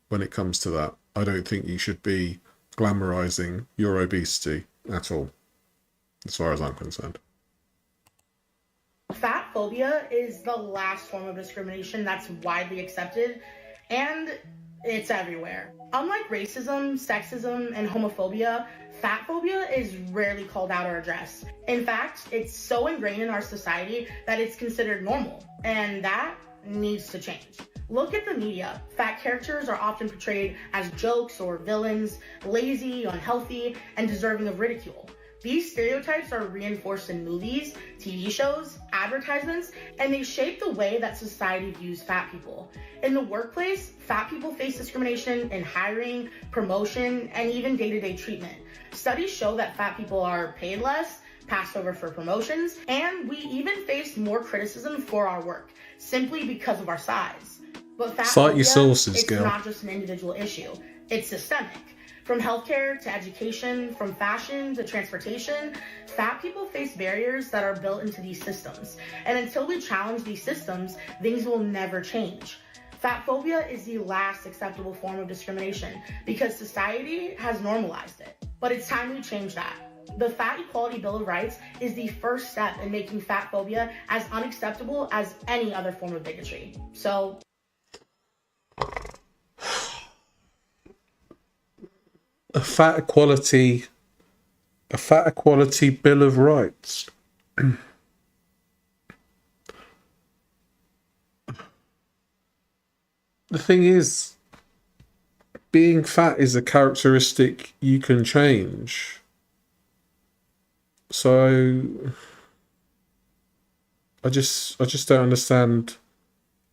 when it comes to that. I don't think you should be glamorizing your obesity at all, as far as I'm concerned. Fat phobia is the last form of discrimination that's widely accepted, and it's everywhere. Unlike racism, sexism, and homophobia, fat phobia is rarely called out or addressed. In fact, it's so ingrained in our society that it's considered normal, and that needs to change. Look at the media. Fat characters are often portrayed as jokes or villains, lazy, unhealthy, and deserving of ridicule. These stereotypes are reinforced in movies, TV shows, advertisements, and they shape the way that society views fat people. In the workplace, fat people face discrimination in hiring, promotion, and even day-to-day treatment. Studies show that fat people are paid less, passed over for promotions, and we even face more criticism for our work, simply because of our size. But fat Cite your sources, it's girl. not just an individual issue, it's systemic. From healthcare to education, from fashion to transportation, fat people face barriers that are built into these systems. And until we challenge these systems, things will never change. Fat phobia is the last acceptable form of discrimination because society has normalized it. But it's time we change that. The Fat Equality Bill of Rights is the first step in making fat phobia as unacceptable as any other form of bigotry. So A fat equality Bill of Rights. The thing is, being fat is a characteristic you can change. So I just don't understand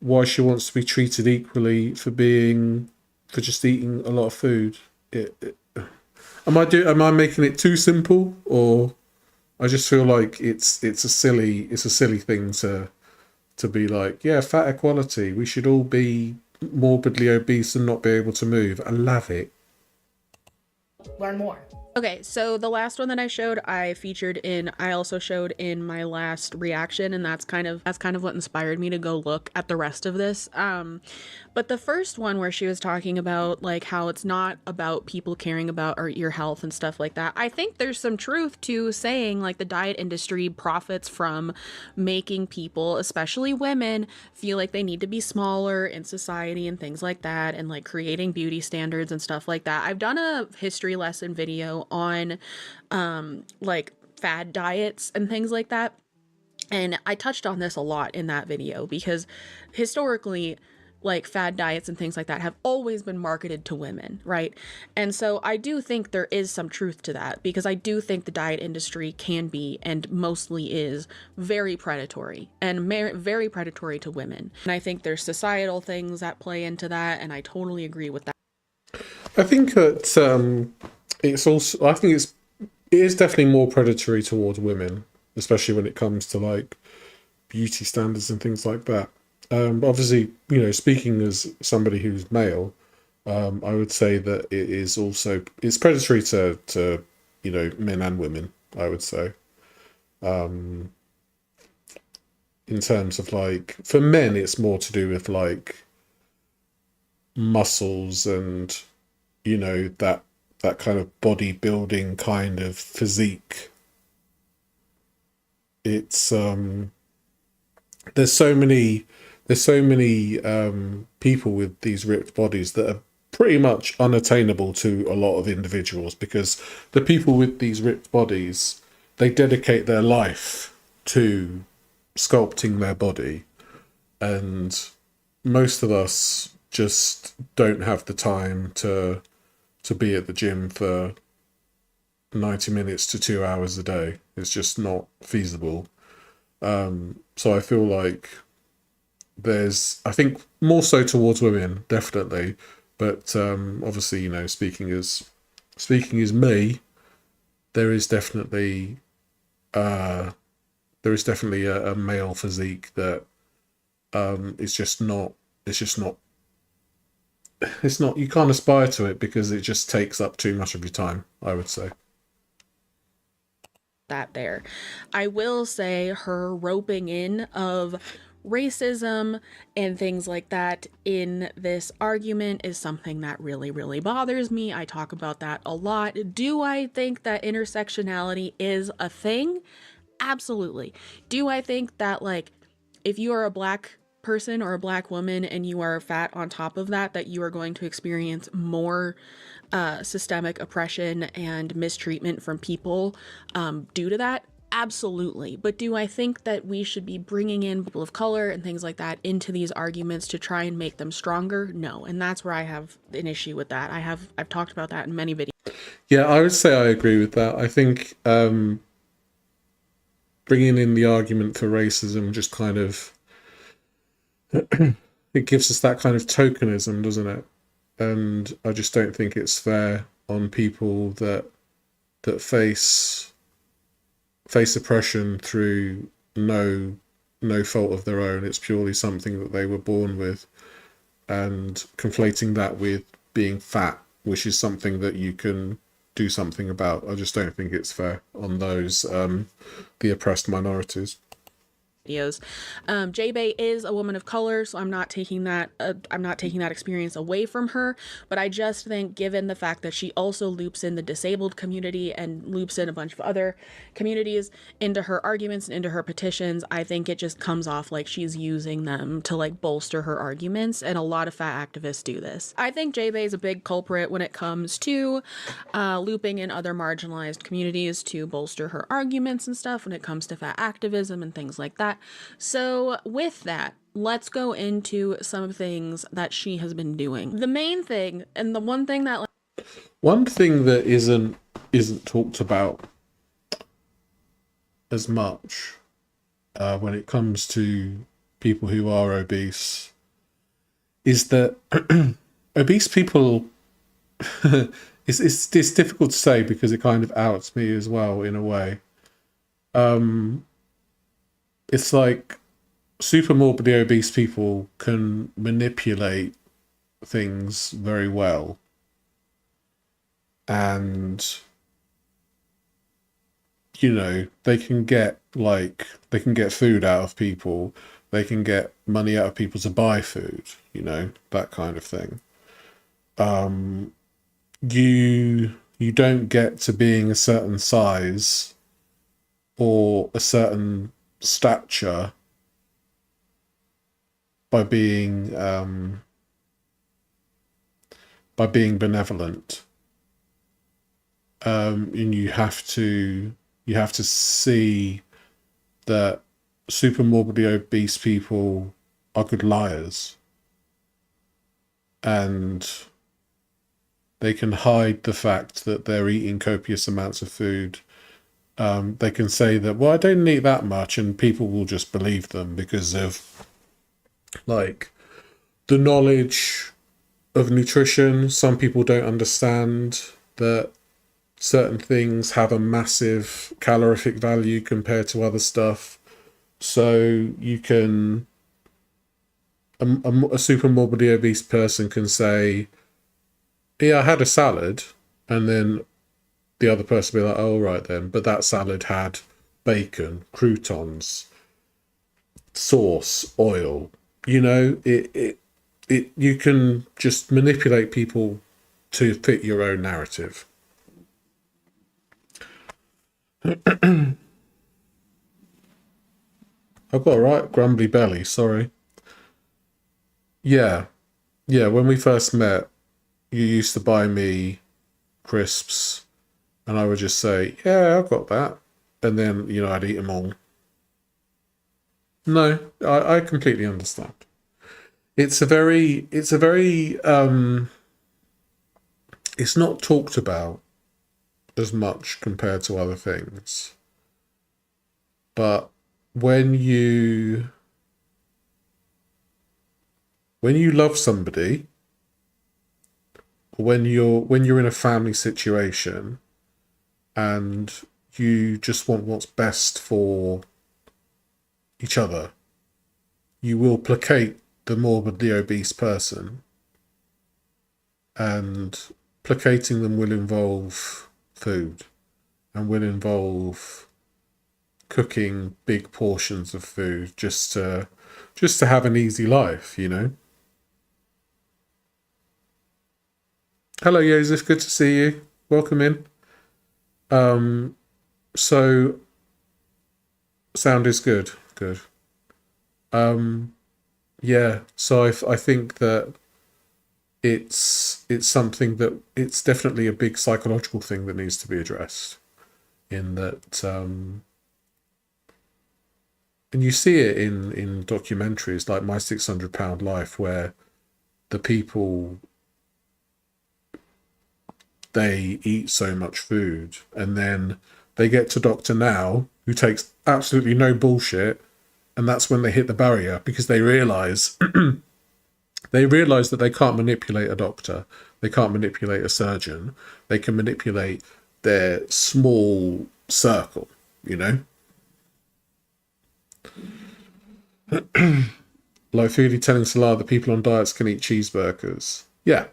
why she wants to be treated equally for just eating a lot of food. Am I making it too simple, or I just feel like it's a silly thing to be like, yeah, fat equality, we should all be morbidly obese and not be able to move. I love it. learn more. Okay, so the last one that I also showed in my last reaction, and that's kind of what inspired me to go look at the rest of this. But the first one where she was talking about like how it's not about people caring about your health and stuff like that. I think there's some truth to saying like the diet industry profits from making people, especially women, feel like they need to be smaller in society and things like that, and like creating beauty standards and stuff like that. I've done a history lesson video on like fad diets and things like that. And I touched on this a lot in that video because historically, like fad diets and things like that have always been marketed to women, right? And so I do think there is some truth to that, because I do think the diet industry can be, and mostly is, very predatory and very predatory to women. And I think there's societal things that play into that, and I totally agree with that. I think that it is definitely more predatory towards women, especially when it comes to like beauty standards and things like that. But obviously, you know, speaking as somebody who's male, I would say that it's predatory to you know, men and women, I would say. In terms of like, for men, it's more to do with like muscles and, you know, that kind of bodybuilding kind of physique. It's there's so many people with these ripped bodies that are pretty much unattainable to a lot of individuals, because the people with these ripped bodies, they dedicate their life to sculpting their body, and most of us just don't have the time to be at the gym for 90 minutes to 2 hours a day. It's just not feasible. So I feel like I think more so towards women, definitely, but obviously, you know, speaking as me, there is definitely a male physique that it's not, you can't aspire to it because it just takes up too much of your time, I would say. That there. I will say her roping in of racism and things like that in this argument is something that really, really bothers me. I talk about that a lot. Do I think that intersectionality is a thing? Absolutely. Do I think that, like, if you are a black person or a black woman and you are fat on top of that you are going to experience more systemic oppression and mistreatment from people due to that? Absolutely. But do I think that we should be bringing in people of color and things like that into these arguments to try and make them stronger? No. And that's where I have an issue with that. I've talked about that in many videos. Yeah, I would say I agree with that. I think bringing in the argument for racism just kind of it gives us that kind of tokenism, doesn't it? And I just don't think it's fair on people that face oppression through no fault of their own. It's purely something that they were born with, and conflating that with being fat, which is something that you can do something about. I just don't think it's fair on those the oppressed minorities. Videos. JaeBae is a woman of color, so I'm not taking that experience away from her, but I just think, given the fact that she also loops in the disabled community and loops in a bunch of other communities into her arguments and into her petitions, I think it just comes off like she's using them to like bolster her arguments, and a lot of fat activists do this. I think JaeBae is a big culprit when it comes to looping in other marginalized communities to bolster her arguments and stuff when it comes to fat activism and things like that. So with that, let's go into some things that she has been doing. The main thing, and the one thing that isn't talked about as much when it comes to people who are obese is that obese people it's difficult to say because it kind of outs me as well in a way. It's like super morbidly obese people can manipulate things very well, and you know, they can get food out of people, they can get money out of people to buy food, you know, that kind of thing. You don't get to being a certain size or a certain stature by being benevolent. And you have to see that super morbidly obese people are good liars, and they can hide the fact that they're eating copious amounts of food. They can say that, well, I don't eat that much, and people will just believe them because of like the knowledge of nutrition. Some people don't understand that certain things have a massive calorific value compared to other stuff. So you can, a super morbidly obese person can say, yeah, I had a salad, and then the other person will be like, oh, right then, but that salad had bacon, croutons, sauce, oil. You know, you can just manipulate people to fit your own narrative. I've got a right grumbly belly, sorry. Yeah, when we first met, you used to buy me crisps, and I would just say, yeah, I've got that. And then, you know, I'd eat them all. No, I completely understand. It's not talked about as much compared to other things. But when you love somebody, when you're in a family situation and you just want what's best for each other, you will placate the morbidly obese person, and placating them will involve food and will involve cooking big portions of food just to have an easy life, you know. Hello, Joseph. Good to see you. Welcome in. So sound is good. Good. Yeah. So I think that it's something that it's definitely a big psychological thing that needs to be addressed. In that, and you see it in documentaries like My 600 Pound Life, where the people, they eat so much food, and then they get to Dr. Now, who takes absolutely no bullshit, and that's when they hit the barrier, because they realize that they can't manipulate a doctor, they can't manipulate a surgeon, they can manipulate their small circle, you know. Like Foodie telling Salah that people on diets can eat cheeseburgers. Yeah,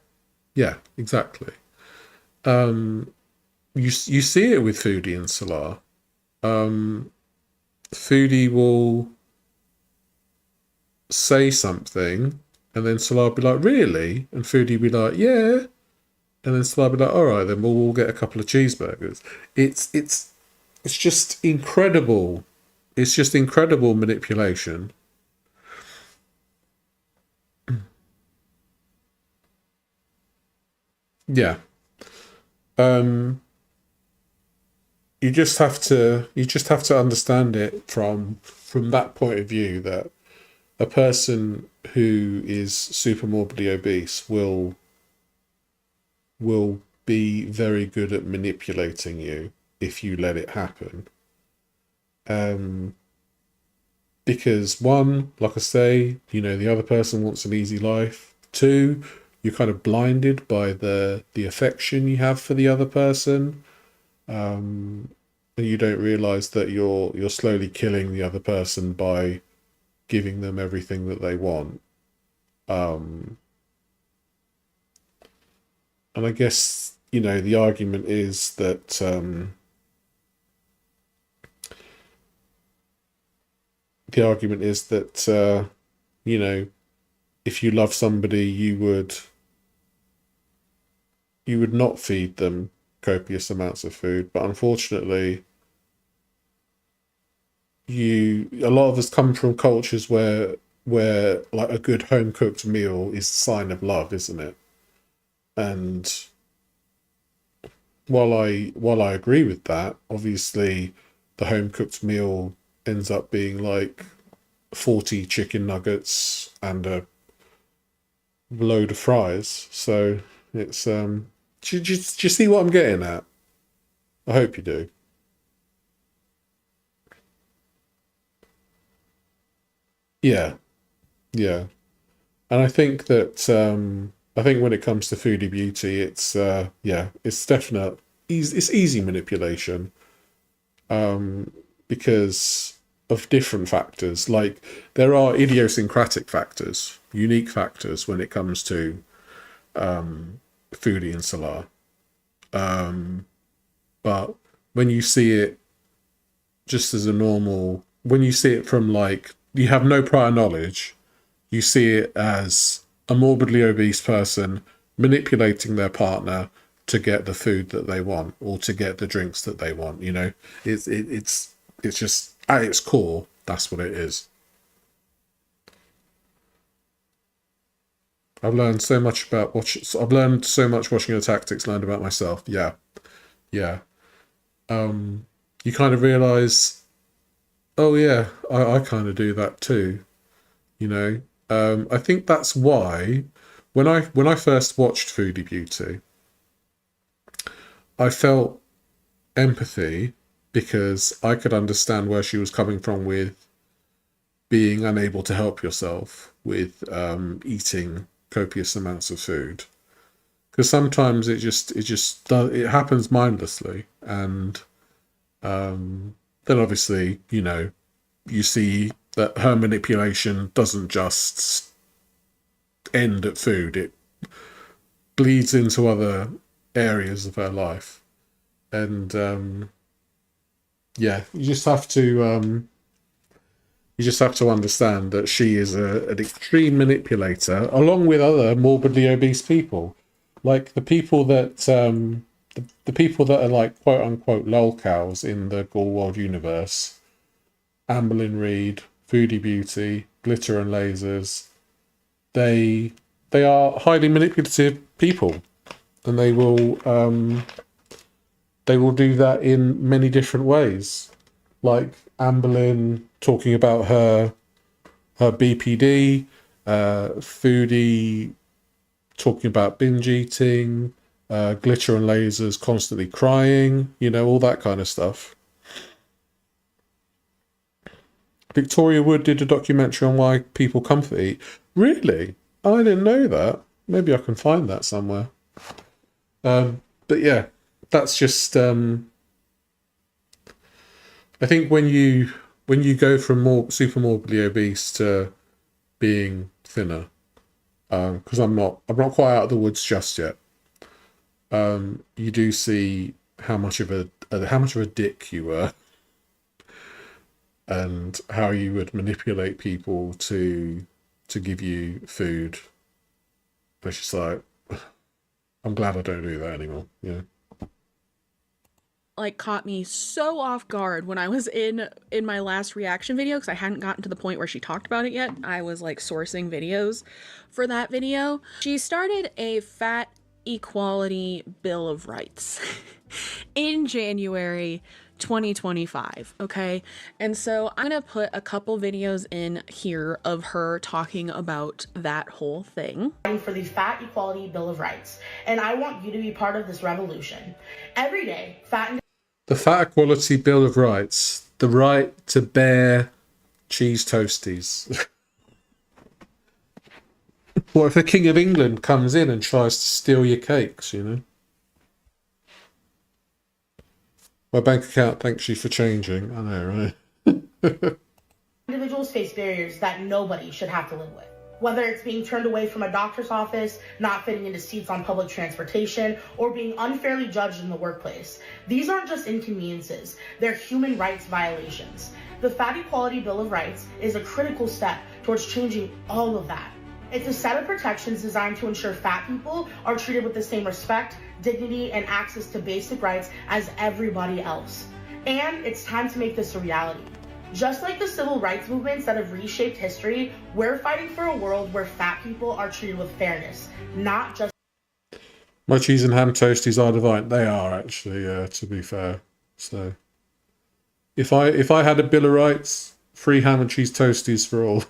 exactly. You see it with Foodie and Salah. Foodie will say something, and then Salah will be like, really? And Foodie will be like, yeah. And then Salah will be like, all right, then we'll get a couple of cheeseburgers. It's just incredible. It's just incredible manipulation. Yeah. You just have to understand it from that point of view, that a person who is super morbidly obese will be very good at manipulating you if you let it happen. Because one, like I say, you know, the other person wants an easy life. Two, you're kind of blinded by the affection you have for the other person. And you don't realize that you're slowly killing the other person by giving them everything that they want. And I guess, you know, the argument is that the argument is that, you know, if you love somebody, you would not feed them copious amounts of food. But unfortunately, a lot of us come from cultures where like a good home cooked meal is a sign of love, isn't it? And while I agree with that, obviously the home cooked meal ends up being like 40 chicken nuggets and a load of fries. So it's do you see what I'm getting at? I hope you do. Yeah, yeah. And I think that I think when it comes to foodie beauty, it's yeah, it's definite. It's easy manipulation because of different factors. Like there are idiosyncratic factors, unique factors when it comes to foodie and Salah. But when you see it just as a normal, when you see it from like you have no prior knowledge, you see it as a morbidly obese person manipulating their partner to get the food that they want or to get the drinks that they want. You know, it's just at its core, that's what it is. I've learned so much about I've learned so much watching the tactics, learned about myself. Yeah, yeah. You kind of realize, oh yeah, I kind of do that too. You know, I think that's why when I first watched Foodie Beauty, I felt empathy because I could understand where she was coming from with being unable to help yourself with eating copious amounts of food, because sometimes it happens mindlessly, and then obviously, you know, you see that her manipulation doesn't just end at food, it bleeds into other areas of her life. And yeah, you just have to understand that she is an extreme manipulator, along with other morbidly obese people, like the people that the people that are like quote unquote lolcows in the Gore World universe. Amberlynn Reed, Foodie Beauty, Glitter and Lasers. They are highly manipulative people, and they will do that in many different ways. Like Amberlynn talking about her BPD, Foodie talking about binge eating, Glitter and Lasers constantly crying, you know, all that kind of stuff. Victoria Wood did a documentary on why people comfort eat. Really? I didn't know that. Maybe I can find that somewhere. But yeah, that's just I think when you go from more super morbidly obese to being thinner, because I'm not quite out of the woods just yet. You do see how much of a dick you were, and how you would manipulate people to give you food. It's just like, I'm glad I don't do that anymore. Yeah. Like caught me so off guard when I was in my last reaction video, because I hadn't gotten to the point where she talked about it yet. I was like sourcing videos for that video. She started a fat equality bill of rights in January 2025, okay? And so I'm gonna put a couple videos in here of her talking about that whole thing. For the Fat Equality Bill of Rights, and I want you to be part of this revolution. Every day, the Fat Equality Bill of Rights, the right to bear cheese toasties. What if the King of England comes in and tries to steal your cakes, you know? My bank account thanks you for changing. I know, right? individuals face barriers that nobody should have to live with. Whether it's being turned away from a doctor's office, not fitting into seats on public transportation, or being unfairly judged in the workplace. These aren't just inconveniences, they're human rights violations. The Fat Equality Bill of Rights is a critical step towards changing all of that. It's a set of protections designed to ensure fat people are treated with the same respect, dignity, and access to basic rights as everybody else. And it's time to make this a reality. Just like the civil rights movements that have reshaped history, we're fighting for a world where fat people are treated with fairness, not just... My cheese and ham toasties are divine. They are actually, to be fair. So, if I had a Bill of Rights, free ham and cheese toasties for all.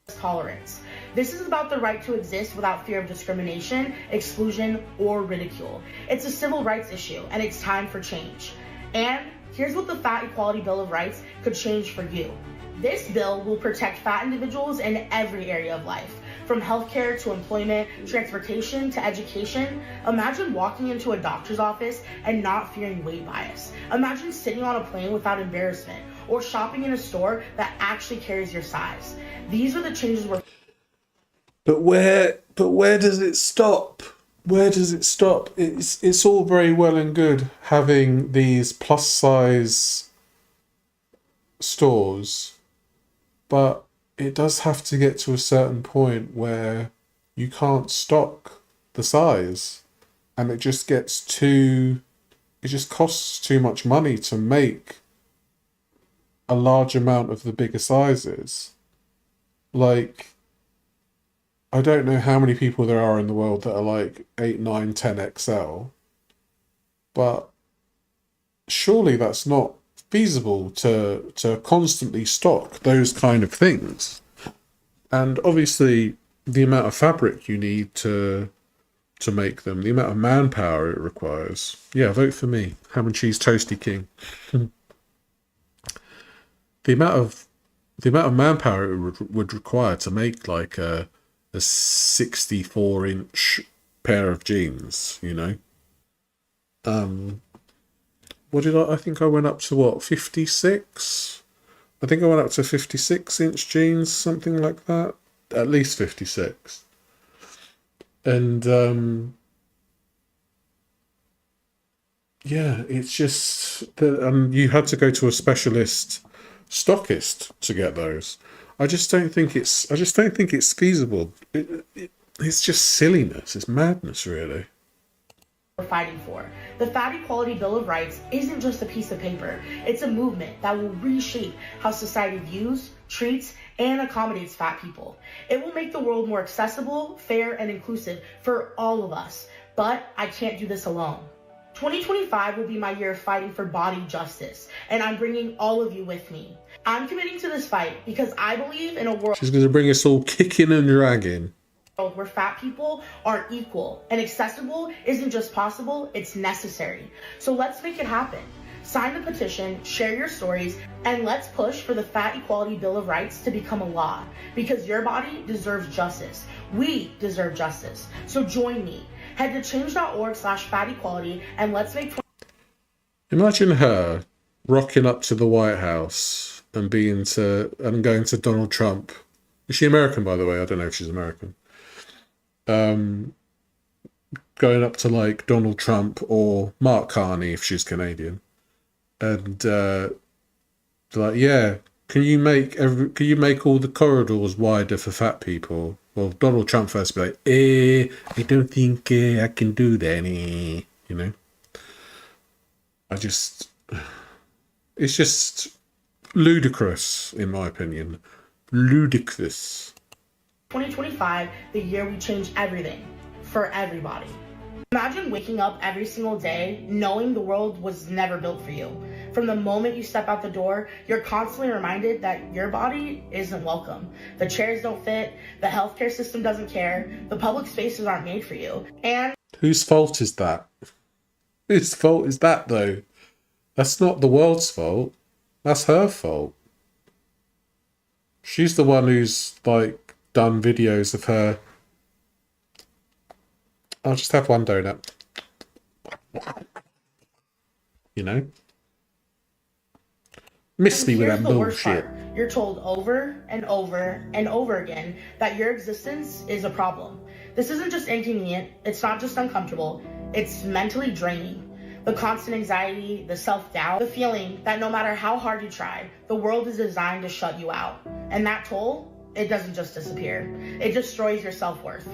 tolerance. This is about the right to exist without fear of discrimination, exclusion, or ridicule. It's a civil rights issue, and it's time for change. And here's what the Fat Equality Bill of Rights could change for you. This bill will protect fat individuals in every area of life, from healthcare to employment, transportation to education. Imagine walking into a doctor's office and not fearing weight bias. Imagine sitting on a plane without embarrassment, or shopping in a store that actually carries your size. These are the changes we're... But where does it stop? Where does it stop? It's all very well and good having these plus size stores, but it does have to get to a certain point where you can't stock the size, and it just costs too much money to make a large amount of the bigger sizes. Like, I don't know how many people there are in the world that are like 8, 9, 10 XL, but surely that's not feasible to constantly stock those kind of things. And obviously the amount of fabric you need to make them, the amount of manpower it requires. Yeah, vote for me, ham and cheese toasty king. The amount of manpower it would require to make like a 64-inch pair of jeans, you know. What did I think I went up to, what, 56? I think I went up to 56-inch jeans, something like that. At least 56. And yeah, it's just that you had to go to a specialist stockist to get those. I just don't think it's feasible. It's just silliness. It's madness, really. We're fighting for. The Fat Equality Bill of Rights isn't just a piece of paper. It's a movement that will reshape how society views, treats, and accommodates fat people. It will make the world more accessible, fair, and inclusive for all of us. But I can't do this alone. 2025 will be my year of fighting for body justice, and I'm bringing all of you with me. I'm committing to this fight because I believe in a world... She's going to bring us all kicking and dragging. Where fat people are equal, and accessible isn't just possible, it's necessary. So let's make it happen. Sign the petition, share your stories, and let's push for the Fat Equality Bill of Rights to become a law, because your body deserves justice. We deserve justice. So join me. Head to change.org/fatequality and let's make... Imagine her rocking up to the White House and going to Donald Trump. Is she American, by the way? I don't know if she's American. Going up to like Donald Trump or Mark Carney if she's Canadian, and like, yeah, can you make all the corridors wider for fat people? Well, Donald Trump first be like, I don't think I can do that, you know. It's just ludicrous, in my opinion. Ludicrous. 2025, the year we change everything for everybody. Imagine waking up every single day knowing the world was never built for you. From the moment you step out the door, you're constantly reminded that your body isn't welcome. The chairs don't fit, the healthcare system doesn't care, the public spaces aren't made for you. And whose fault is that? Whose fault is that, though? That's not the world's fault. That's her fault. She's the one who's like done videos of her. I'll just have one donut. You know? Miss me with that bullshit. You're told over and over and over again that your existence is a problem. This isn't just inconvenient, it's not just uncomfortable, it's mentally draining. The constant anxiety, the self-doubt, the feeling that no matter how hard you try, the world is designed to shut you out. And that toll, it doesn't just disappear. It destroys your self-worth.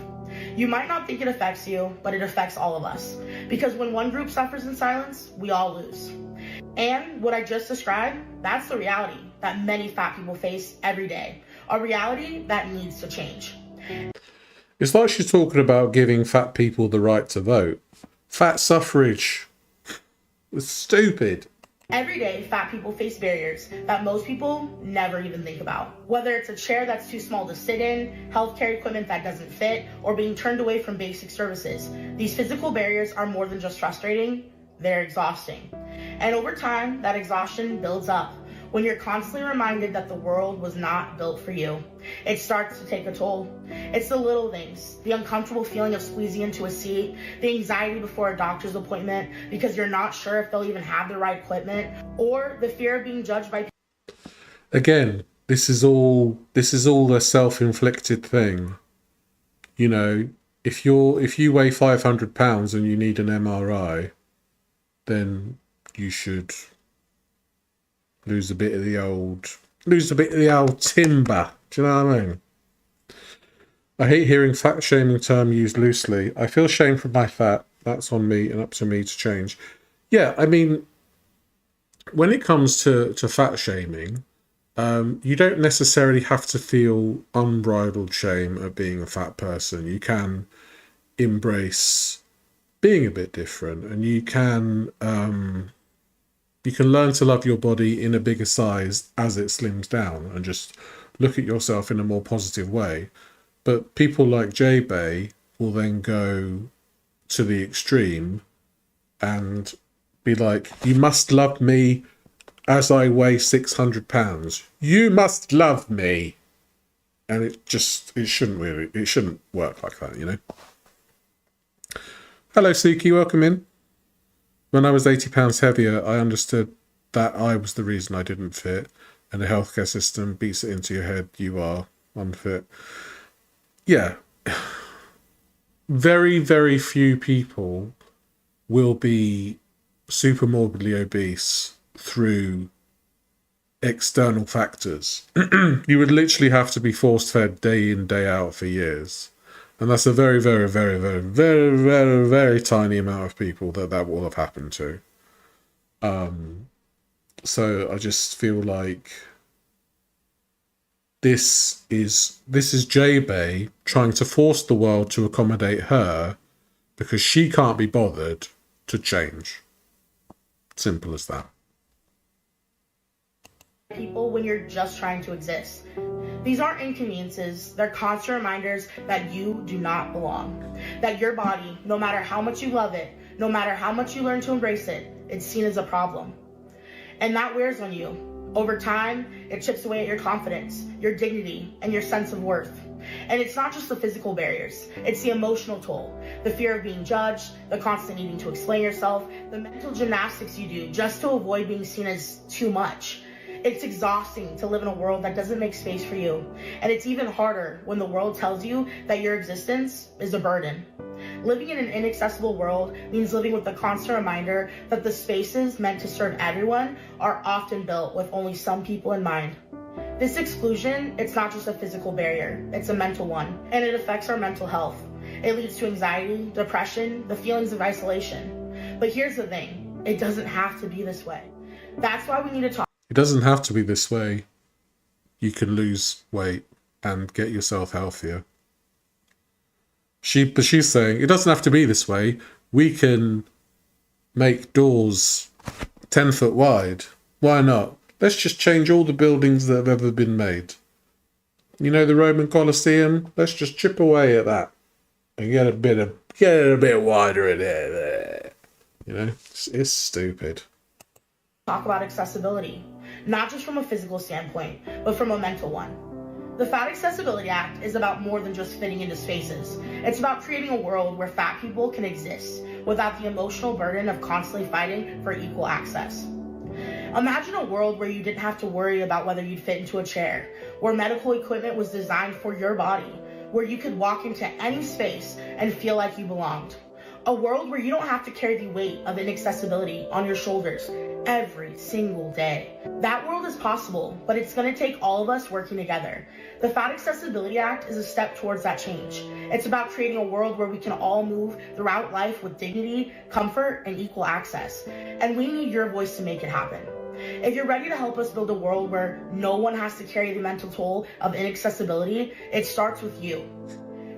You might not think it affects you, but it affects all of us. Because when one group suffers in silence, we all lose. And what I just described, that's the reality that many fat people face every day. A reality that needs to change. It's like she's talking about giving fat people the right to vote. Fat suffrage. It's stupid. Every day, fat people face barriers that most people never even think about. Whether it's a chair that's too small to sit in, healthcare equipment that doesn't fit, or being turned away from basic services. These physical barriers are more than just frustrating, they're exhausting. And over time, that exhaustion builds up. When you're constantly reminded that the world was not built for you, it starts to take a toll. It's the little things, the uncomfortable feeling of squeezing into a seat, the anxiety before a doctor's appointment because you're not sure if they'll even have the right equipment, or the fear of being judged by people. Again, this is all a self-inflicted thing. You know, if you weigh 500 pounds and you need an MRI, then you should lose a bit of the old timber. Do you know what I mean? I hate hearing fat shaming term used loosely. I feel shame for my fat. That's on me and up to me to change. Yeah, I mean, when it comes to fat shaming, you don't necessarily have to feel unbridled shame at being a fat person. You can embrace being a bit different, and you can learn to love your body in a bigger size as it slims down and just look at yourself in a more positive way. But people like JaeBae will then go to the extreme and be like, you must love me as I weigh 600 pounds. You must love it shouldn't work like that, you know? Hello, Suki, welcome in. When I was 80 pounds heavier, I understood that I was the reason I didn't fit, and the healthcare system beats it into your head, you are unfit. Yeah. Very, very few people will be super morbidly obese through external factors. You would literally have to be force-fed day in, day out for years. And that's a very, very, very, very, very, very, very tiny amount of people that will have happened to. So I just feel like this is JaeBae trying to force the world to accommodate her because she can't be bothered to change. Simple as that. People when you're just trying to exist. These aren't inconveniences, they're constant reminders that you do not belong. That your body, no matter how much you love it, no matter how much you learn to embrace it, it's seen as a problem. And that wears on you. Over time, it chips away at your confidence, your dignity, and your sense of worth. And it's not just the physical barriers, it's the emotional toll, the fear of being judged, the constant needing to explain yourself, the mental gymnastics you do just to avoid being seen as too much. It's exhausting to live in a world that doesn't make space for you. And it's even harder when the world tells you that your existence is a burden. Living in an inaccessible world means living with the constant reminder that the spaces meant to serve everyone are often built with only some people in mind. This exclusion, it's not just a physical barrier, it's a mental one, and it affects our mental health. It leads to anxiety, depression, the feelings of isolation. But here's the thing, it doesn't have to be this way. That's why we need to talk. It doesn't have to be this way. You can lose weight and get yourself healthier. But she's saying it doesn't have to be this way. We can make doors 10 foot wide. Why not? Let's just change all the buildings that have ever been made. You know, the Roman Colosseum? Let's just chip away at that and get a bit wider in there. You know, it's stupid. Talk about accessibility, not just from a physical standpoint, but from a mental one. The Fat Accessibility Act is about more than just fitting into spaces. It's about creating a world where fat people can exist without the emotional burden of constantly fighting for equal access. Imagine a world where you didn't have to worry about whether you'd fit into a chair, where medical equipment was designed for your body, where you could walk into any space and feel like you belonged. A world where you don't have to carry the weight of inaccessibility on your shoulders every single day. That world is possible, but it's going to take all of us working together. The Fat Accessibility Act is a step towards that change. It's about creating a world where we can all move throughout life with dignity, comfort, and equal access. And we need your voice to make it happen. If you're ready to help us build a world where no one has to carry the mental toll of inaccessibility, it starts with you.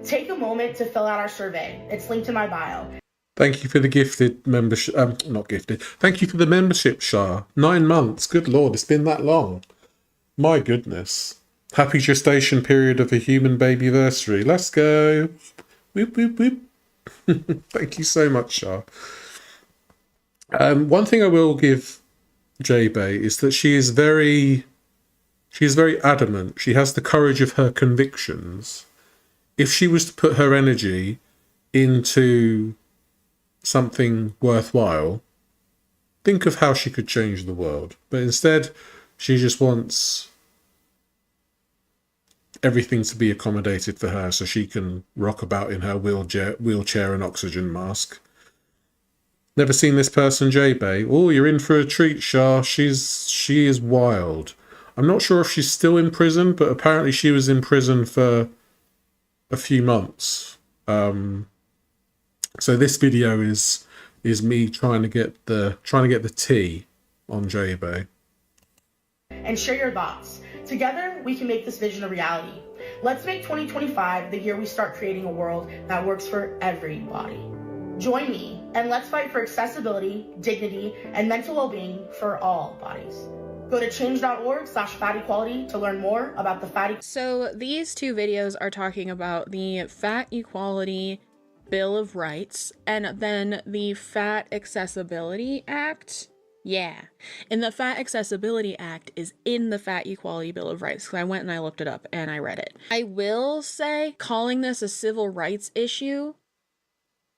Take a moment to fill out our survey. It's linked in my bio. Thank you for the gifted membership. Not gifted. Thank you for the membership, Shah. 9 months. Good Lord, it's been that long. My goodness. Happy gestation period of a human babyversary. Let's go. Whoop, whoop, whoop. Thank you so much, Shah. One thing I will give JaeBae is that she is very adamant. She has the courage of her convictions. If she was to put her energy into something worthwhile, think of how she could change the world. But instead, she just wants everything to be accommodated for her so she can rock about in her wheelchair and oxygen mask. Never seen this person, JaeBae. Oh, you're in for a treat, Shah. She is wild. I'm not sure if she's still in prison, but apparently she was in prison for a few months. So this video is me trying to get the tea on JaeBae. And share your thoughts. Together, we can make this vision a reality. Let's make 2025 the year we start creating a world that works for everybody. Join me, and let's fight for accessibility, dignity, and mental well-being for all bodies. Go to change.org/fat-equality to learn more about the fat. So these two videos are talking about the Fat Equality Bill of Rights and then the Fat Accessibility Act. Yeah. And the Fat Accessibility Act is in the Fat Equality Bill of Rights, because I went and I looked it up and I read it. I will say, calling this a civil rights issue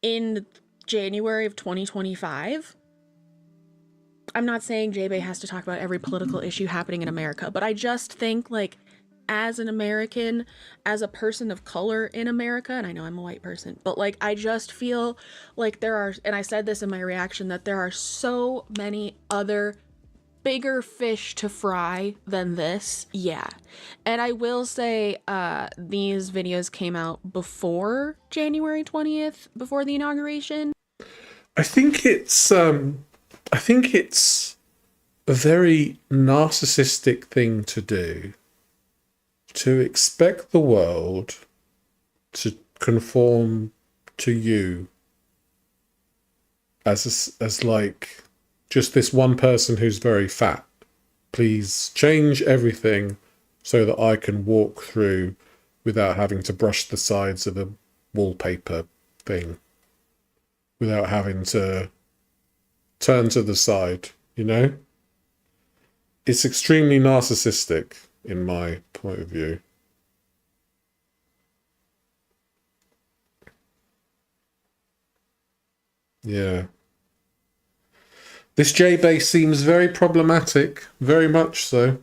in January of 2025, I'm not saying JaeBae has to talk about every political issue happening in America, but I just think, like, as an American, as a person of color in America, and I know I'm a white person, but, like, I just feel like there are, and I said this in my reaction, that there are so many other bigger fish to fry than this. Yeah. And I will say, these videos came out before January 20th, before the inauguration. I think it's a very narcissistic thing to do, to expect the world to conform to you as like just this one person who's very fat. Please change everything so that I can walk through without having to brush the sides of a wallpaper thing, without having to turn to the side, you know? It's extremely narcissistic in my point of view. Yeah. This JaeBae seems very problematic, very much so.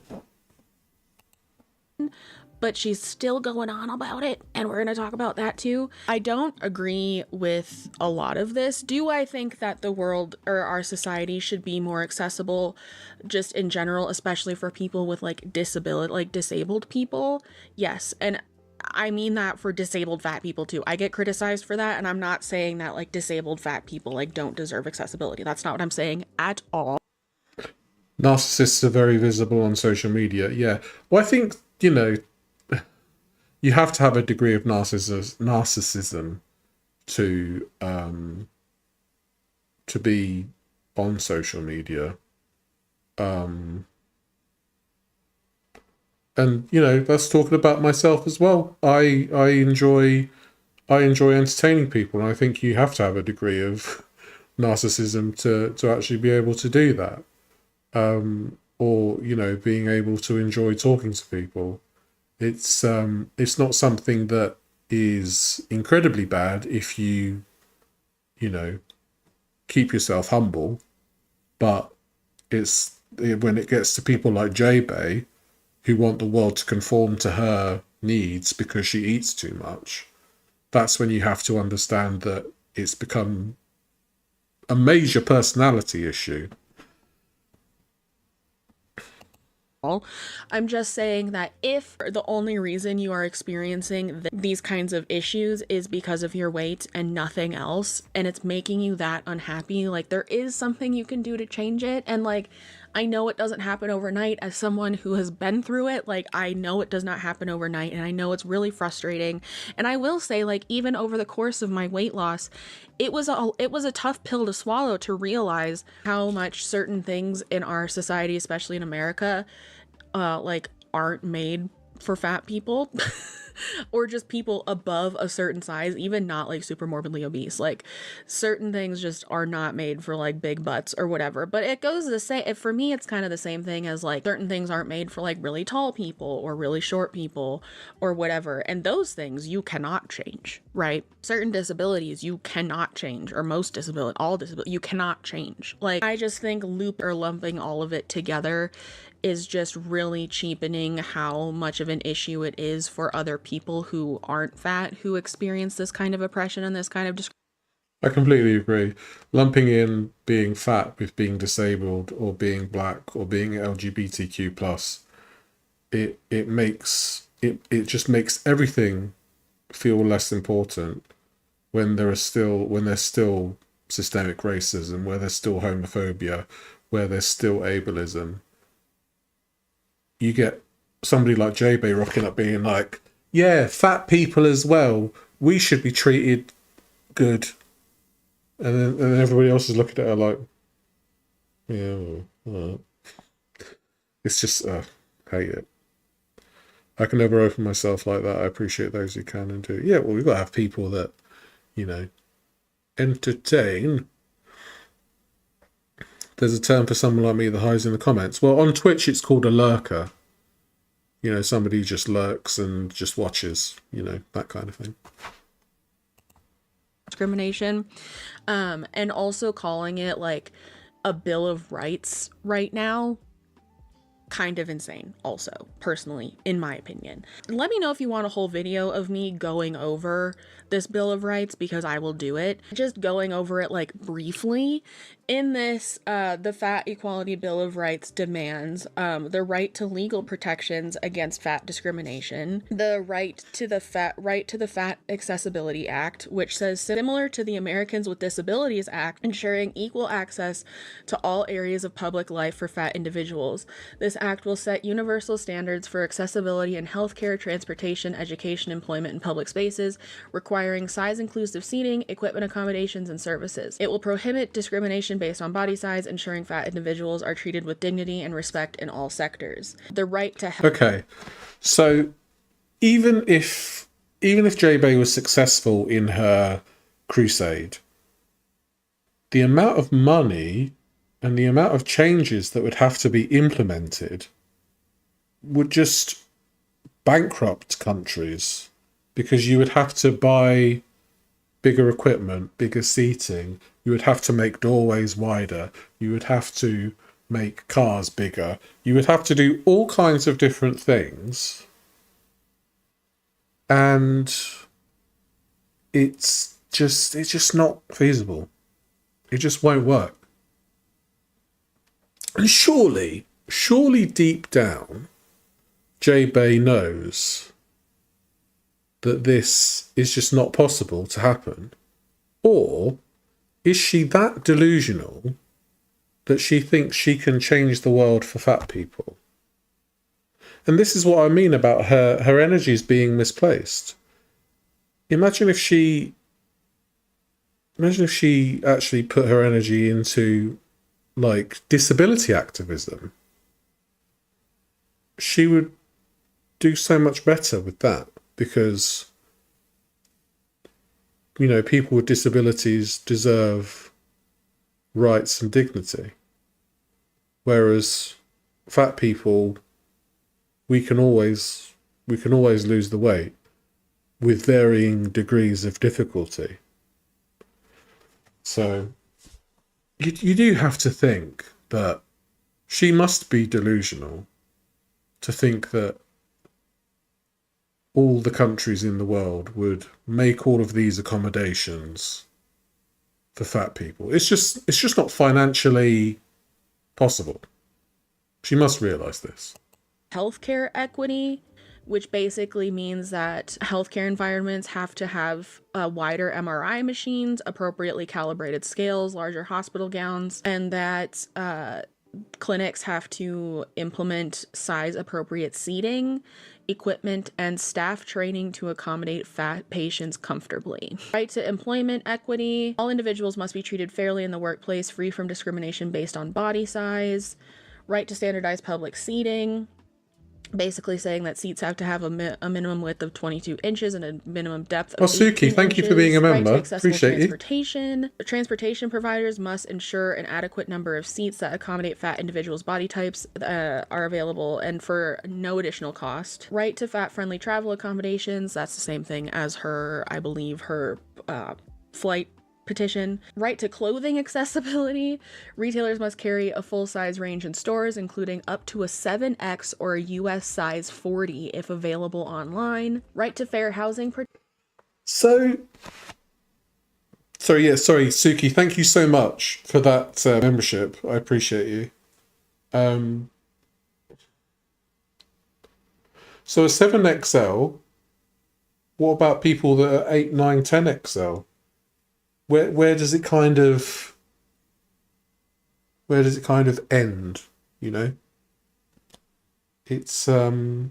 But she's still going on about it, and we're going to talk about that too. I don't agree with a lot of this. Do I think that the world or our society should be more accessible just in general, especially for people with like disability, like disabled people? Yes. And I mean that for disabled fat people too. I get criticized for that, and I'm not saying that like disabled fat people like don't deserve accessibility. That's not what I'm saying at all. Narcissists are very visible on social media. Yeah. Well, I think, you know, you have to have a degree of narcissism to be on social media. And, you know, that's talking about myself as well. I enjoy entertaining people, and I think you have to have a degree of narcissism to actually be able to do that. Or, you know, being able to enjoy talking to people. It's not something that is incredibly bad if you know, keep yourself humble, but it's when it gets to people like JaeBae who want the world to conform to her needs because she eats too much, that's when you have to understand that it's become a major personality issue. I'm just saying that if the only reason you are experiencing these kinds of issues is because of your weight and nothing else, and it's making you that unhappy, like, there is something you can do to change it. And like, I know it doesn't happen overnight. As someone who has been through it, like, I know it does not happen overnight, and I know it's really frustrating. And I will say, like, even over the course of my weight loss, it was a tough pill to swallow, to realize how much certain things in our society, especially in America, like, aren't made for fat people or just people above a certain size, even not like super morbidly obese. Like, certain things just are not made for like big butts or whatever. But it goes the same, for me, it's kind of the same thing as like certain things aren't made for like really tall people or really short people or whatever. And those things you cannot change, right? Certain disabilities you cannot change, or most disability, all disability, you cannot change. Like, I just think lumping all of it together is just really cheapening how much of an issue it is for other people who aren't fat, who experience this kind of oppression and this kind of discrimination. I completely agree. Lumping in being fat with being disabled or being black or being LGBTQ plus, it just makes everything feel less important when there's still systemic racism, where there's still homophobia, where there's still ableism. You get somebody like JaeBae rocking up being like, yeah, fat people as well, we should be treated good. And then everybody else is looking at her like, yeah, it's just, hate it. I can never open myself like that. I appreciate those who can and do. Yeah, well, we've got to have people that, you know, entertain. There's a term for someone like me that hides in the comments. Well, on Twitch, it's called a lurker. You know, somebody who just lurks and just watches, you know, that kind of thing. Discrimination, and also calling it like a Bill of Rights right now, kind of insane also, personally, in my opinion. Let me know if you want a whole video of me going over this Bill of Rights, because I will do it. Just going over it like briefly. In this, the Fat Equality Bill of Rights demands the right to legal protections against fat discrimination, the right to the Fat Accessibility Act, which says, similar to the Americans with Disabilities Act, ensuring equal access to all areas of public life for fat individuals. This act will set universal standards for accessibility in healthcare, transportation, education, employment, and public spaces, requiring size-inclusive seating, equipment, accommodations, and services. It will prohibit discrimination based on body size, ensuring fat individuals are treated with dignity and respect in all sectors. The right to health. Okay, so even if JaeBae was successful in her crusade, the amount of money and the amount of changes that would have to be implemented would just bankrupt countries, because you would have to buy bigger equipment, bigger seating, you would have to make doorways wider, you would have to make cars bigger, you would have to do all kinds of different things, and it's just not feasible. It just won't work. And surely deep down, JaeBae knows that this is just not possible to happen. Or is she that delusional that she thinks she can change the world for fat people? And this is what I mean about her energies being misplaced. Imagine if she actually put her energy into like disability activism. She would do so much better with that, because, you know, people with disabilities deserve rights and dignity, whereas fat people, we can always lose the weight with varying degrees of difficulty. So you do have to think that she must be delusional to think that all the countries in the world would make all of these accommodations for fat people. It's just not financially possible. She must realize this. Healthcare equity, which basically means that healthcare environments have to have wider MRI machines, appropriately calibrated scales, larger hospital gowns, and that clinics have to implement size appropriate seating, equipment, and staff training to accommodate fat patients comfortably. Right to employment equity. All individuals must be treated fairly in the workplace, free from discrimination based on body size. Right to standardized public seating. Basically saying that seats have to have a minimum width of 22 inches and a minimum depth of 18 Suki, thank you for being a inches. member. Right to accessible Appreciate transportation. Transportation providers must ensure an adequate number of seats that accommodate fat individuals' body types are available and for no additional cost. Right to fat-friendly travel accommodations. That's the same thing as her, I believe, her flight petition. Right to clothing accessibility. Retailers must carry a full-size range in stores, including up to a 7X or a US size 40 if available online. Right to fair housing. Sorry, Suki, thank you so much for that membership. I appreciate you. So a 7XL, what about people that are 8, 9, 10XL? Where does it kind of end, you know? It's it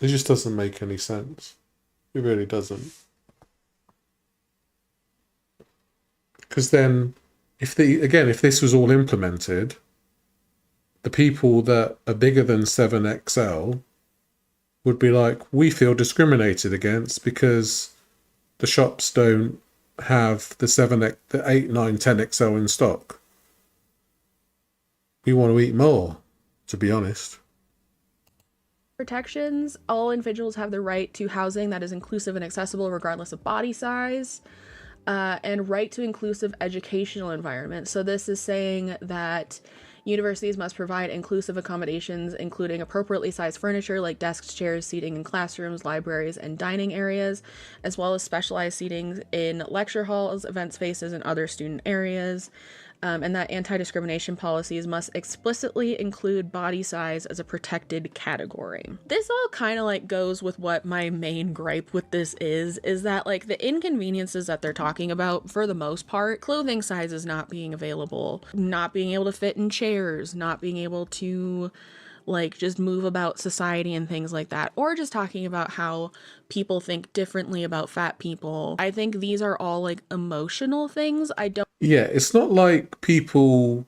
just doesn't make any sense. It really doesn't. Because then if this was all implemented, the people that are bigger than 7XL would be like, we feel discriminated against because the shops don't have the 8, 9, 10XL in stock. We want to eat more, to be honest. Protections. All individuals have the right to housing that is inclusive and accessible regardless of body size. And right to inclusive educational environment. So this is saying that universities must provide inclusive accommodations, including appropriately sized furniture like desks, chairs, seating in classrooms, libraries, and dining areas, as well as specialized seating in lecture halls, event spaces, and other student areas. And that anti-discrimination policies must explicitly include body size as a protected category. This all kind of like goes with what my main gripe with this is that like the inconveniences that they're talking about, for the most part, clothing sizes not being available, not being able to fit in chairs, not being able to like just move about society and things like that, or just talking about how people think differently about fat people. I think these are all like emotional things. Yeah, it's not like people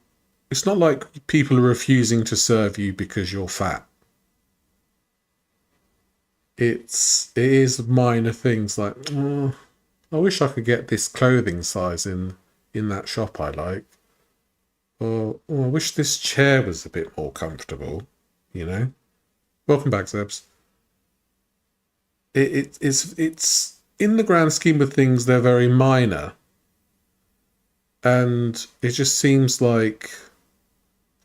are refusing to serve you because you're fat. It is minor things like, I wish I could get this clothing size in that shop I like. Or I wish this chair was a bit more comfortable, you know? Welcome back, Zebs. It's in the grand scheme of things, they're very minor. And it just seems like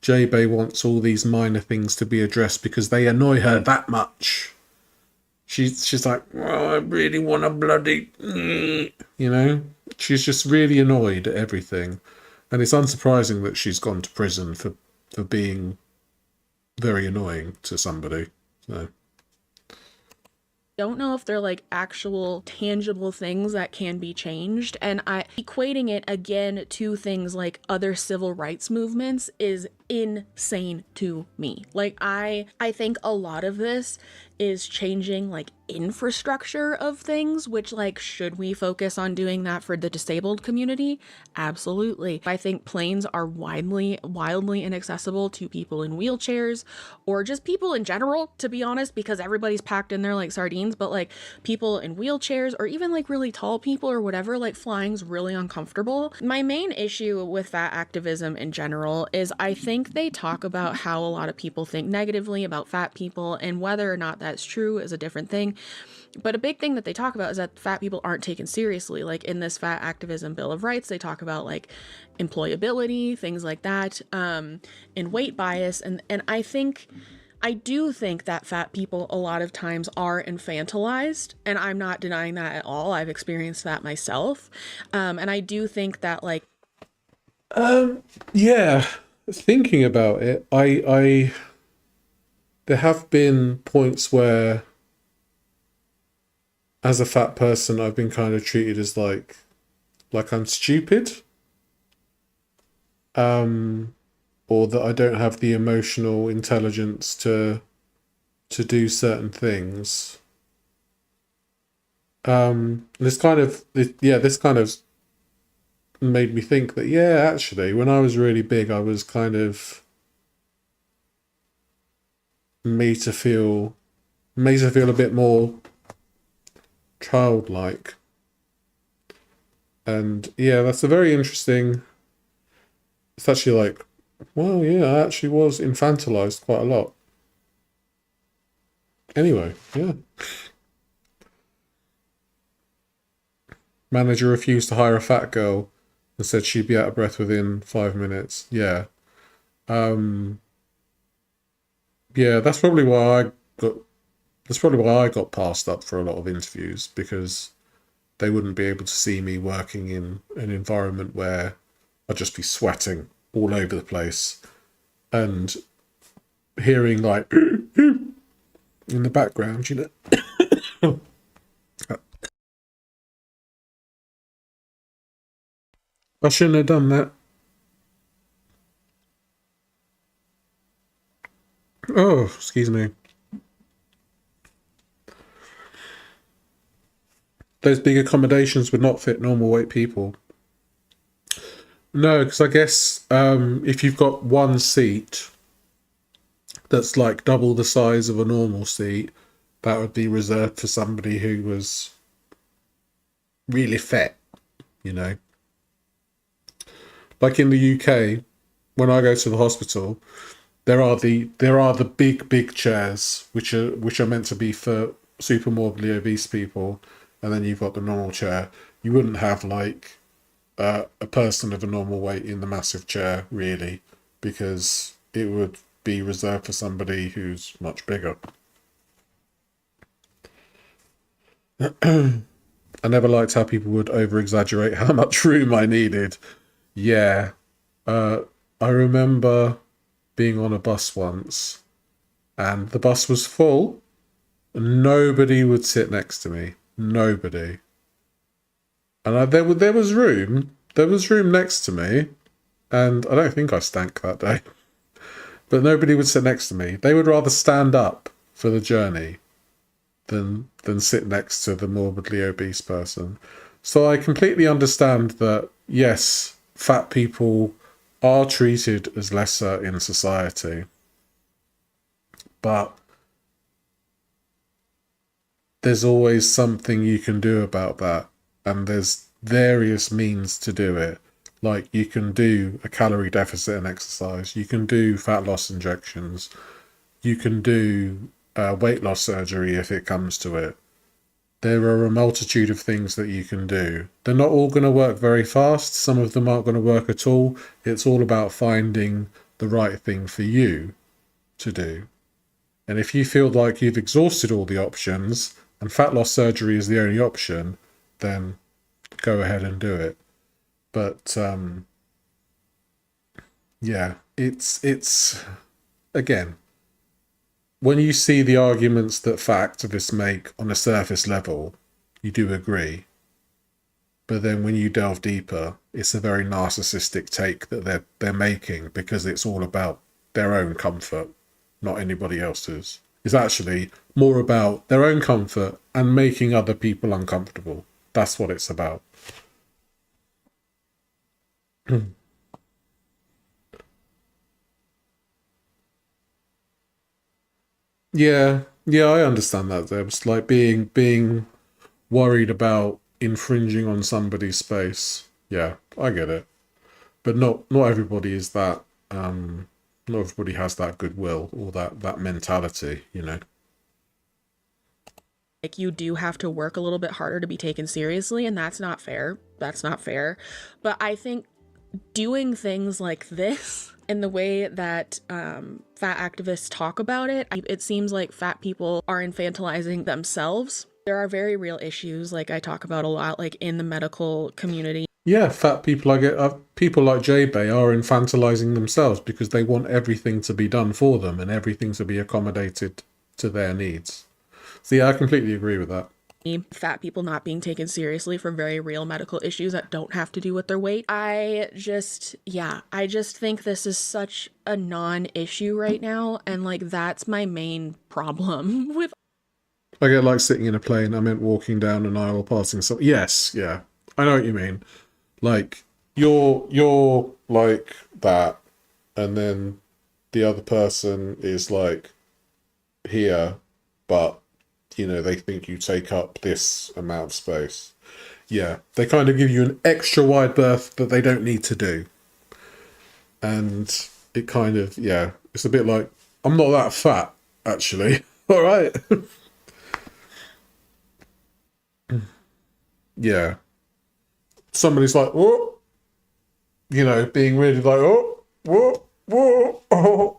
JaeBae wants all these minor things to be addressed because they annoy her that much. She's like, well, I really want a bloody... You know? She's just really annoyed at everything. And it's unsurprising that she's gone to prison for being very annoying to somebody. So... don't know if they're like actual tangible things that can be changed, and equating it again to things like other civil rights movements is insane to me. Like I think a lot of this is changing like infrastructure of things, which like, should we focus on doing that for the disabled community? Absolutely. I think planes are wildly inaccessible to people in wheelchairs or just people in general, to be honest, because everybody's packed in there like sardines. But like people in wheelchairs or even like really tall people or whatever, like flying's really uncomfortable. My main issue with fat activism in general is I think they talk about how a lot of people think negatively about fat people, and whether or not that's true is a different thing. But a big thing that they talk about is that fat people aren't taken seriously. Like in this fat activism Bill of Rights, they talk about like employability, things like that, and weight bias. And I think I do think that fat people a lot of times are infantilized, and I'm not denying that at all. I've experienced that myself. And I do think that, like, Yeah, thinking about it, there have been points where, as a fat person, I've been kind of treated as like I'm stupid, or that I don't have the emotional intelligence to do certain things. This kind of made me think that, yeah, actually, when I was really big, I was kind of made to feel a bit more childlike. And yeah, that's a very interesting. It's actually like, well, yeah, I actually was infantilized quite a lot. Anyway, yeah. Manager refused to hire a fat girl and said she'd be out of breath within 5 minutes. Yeah. Yeah, that's probably why I got passed up for a lot of interviews, because they wouldn't be able to see me working in an environment where I'd just be sweating all over the place and hearing like in the background, you know. I shouldn't have done that. Oh, excuse me. Those big accommodations would not fit normal weight people. No, because I guess if you've got one seat that's like double the size of a normal seat, that would be reserved for somebody who was really fat, you know. Like in the UK, when I go to the hospital, there are the big chairs which are meant to be for super morbidly obese people, and then you've got the normal chair. You wouldn't have like a person of a normal weight in the massive chair, really, because it would be reserved for somebody who's much bigger. I never liked how people would over-exaggerate how much room I needed. Yeah. I remember being on a bus once, and the bus was full, and nobody would sit next to me. Nobody. And there was room. There was room next to me, and I don't think I stank that day. But nobody would sit next to me. They would rather stand up for the journey than sit next to the morbidly obese person. So I completely understand that, yes, fat people are treated as lesser in society, but there's always something you can do about that, and there's various means to do it. Like, you can do a calorie deficit and exercise, you can do fat loss injections, you can do weight loss surgery if it comes to it. There are a multitude of things that you can do. They're not all going to work very fast. Some of them aren't going to work at all. It's all about finding the right thing for you to do. And if you feel like you've exhausted all the options and fat loss surgery is the only option, then go ahead and do it. But yeah, it's again, when you see the arguments that fat activists make on a surface level, you do agree. But then when you delve deeper, it's a very narcissistic take that they're making, because it's all about their own comfort, not anybody else's. It's actually more about their own comfort and making other people uncomfortable. That's what it's about. Yeah, I understand that. There was like being worried about infringing on somebody's space. Yeah, I get it. But not everybody is that. Not everybody has that goodwill or that mentality, you know. like, you do have to work a little bit harder to be taken seriously, and that's not fair. That's not fair. But I think doing things like this and the way that fat activists talk about it, it seems like fat people are infantilizing themselves. There are very real issues, like I talk about a lot, like in the medical community. Yeah, fat people, people like JaeBae are infantilizing themselves because they want everything to be done for them and everything to be accommodated to their needs. So yeah, I completely agree with that. Fat people not being taken seriously for very real medical issues that don't have to do with their weight. I just think this is such a non-issue right now, and like that's my main problem with. I get like sitting in a plane. I meant walking down an aisle, passing some. Yes, yeah, I know what you mean. Like you're like that, and then the other person is like here, but you know, they think you take up this amount of space. Yeah, they kind of give you an extra wide berth that they don't need to do. And it kind of, yeah, it's a bit like, I'm not that fat, actually. All right. Yeah. Somebody's like, oh, you know, being really like, oh, whoa, whoa, oh,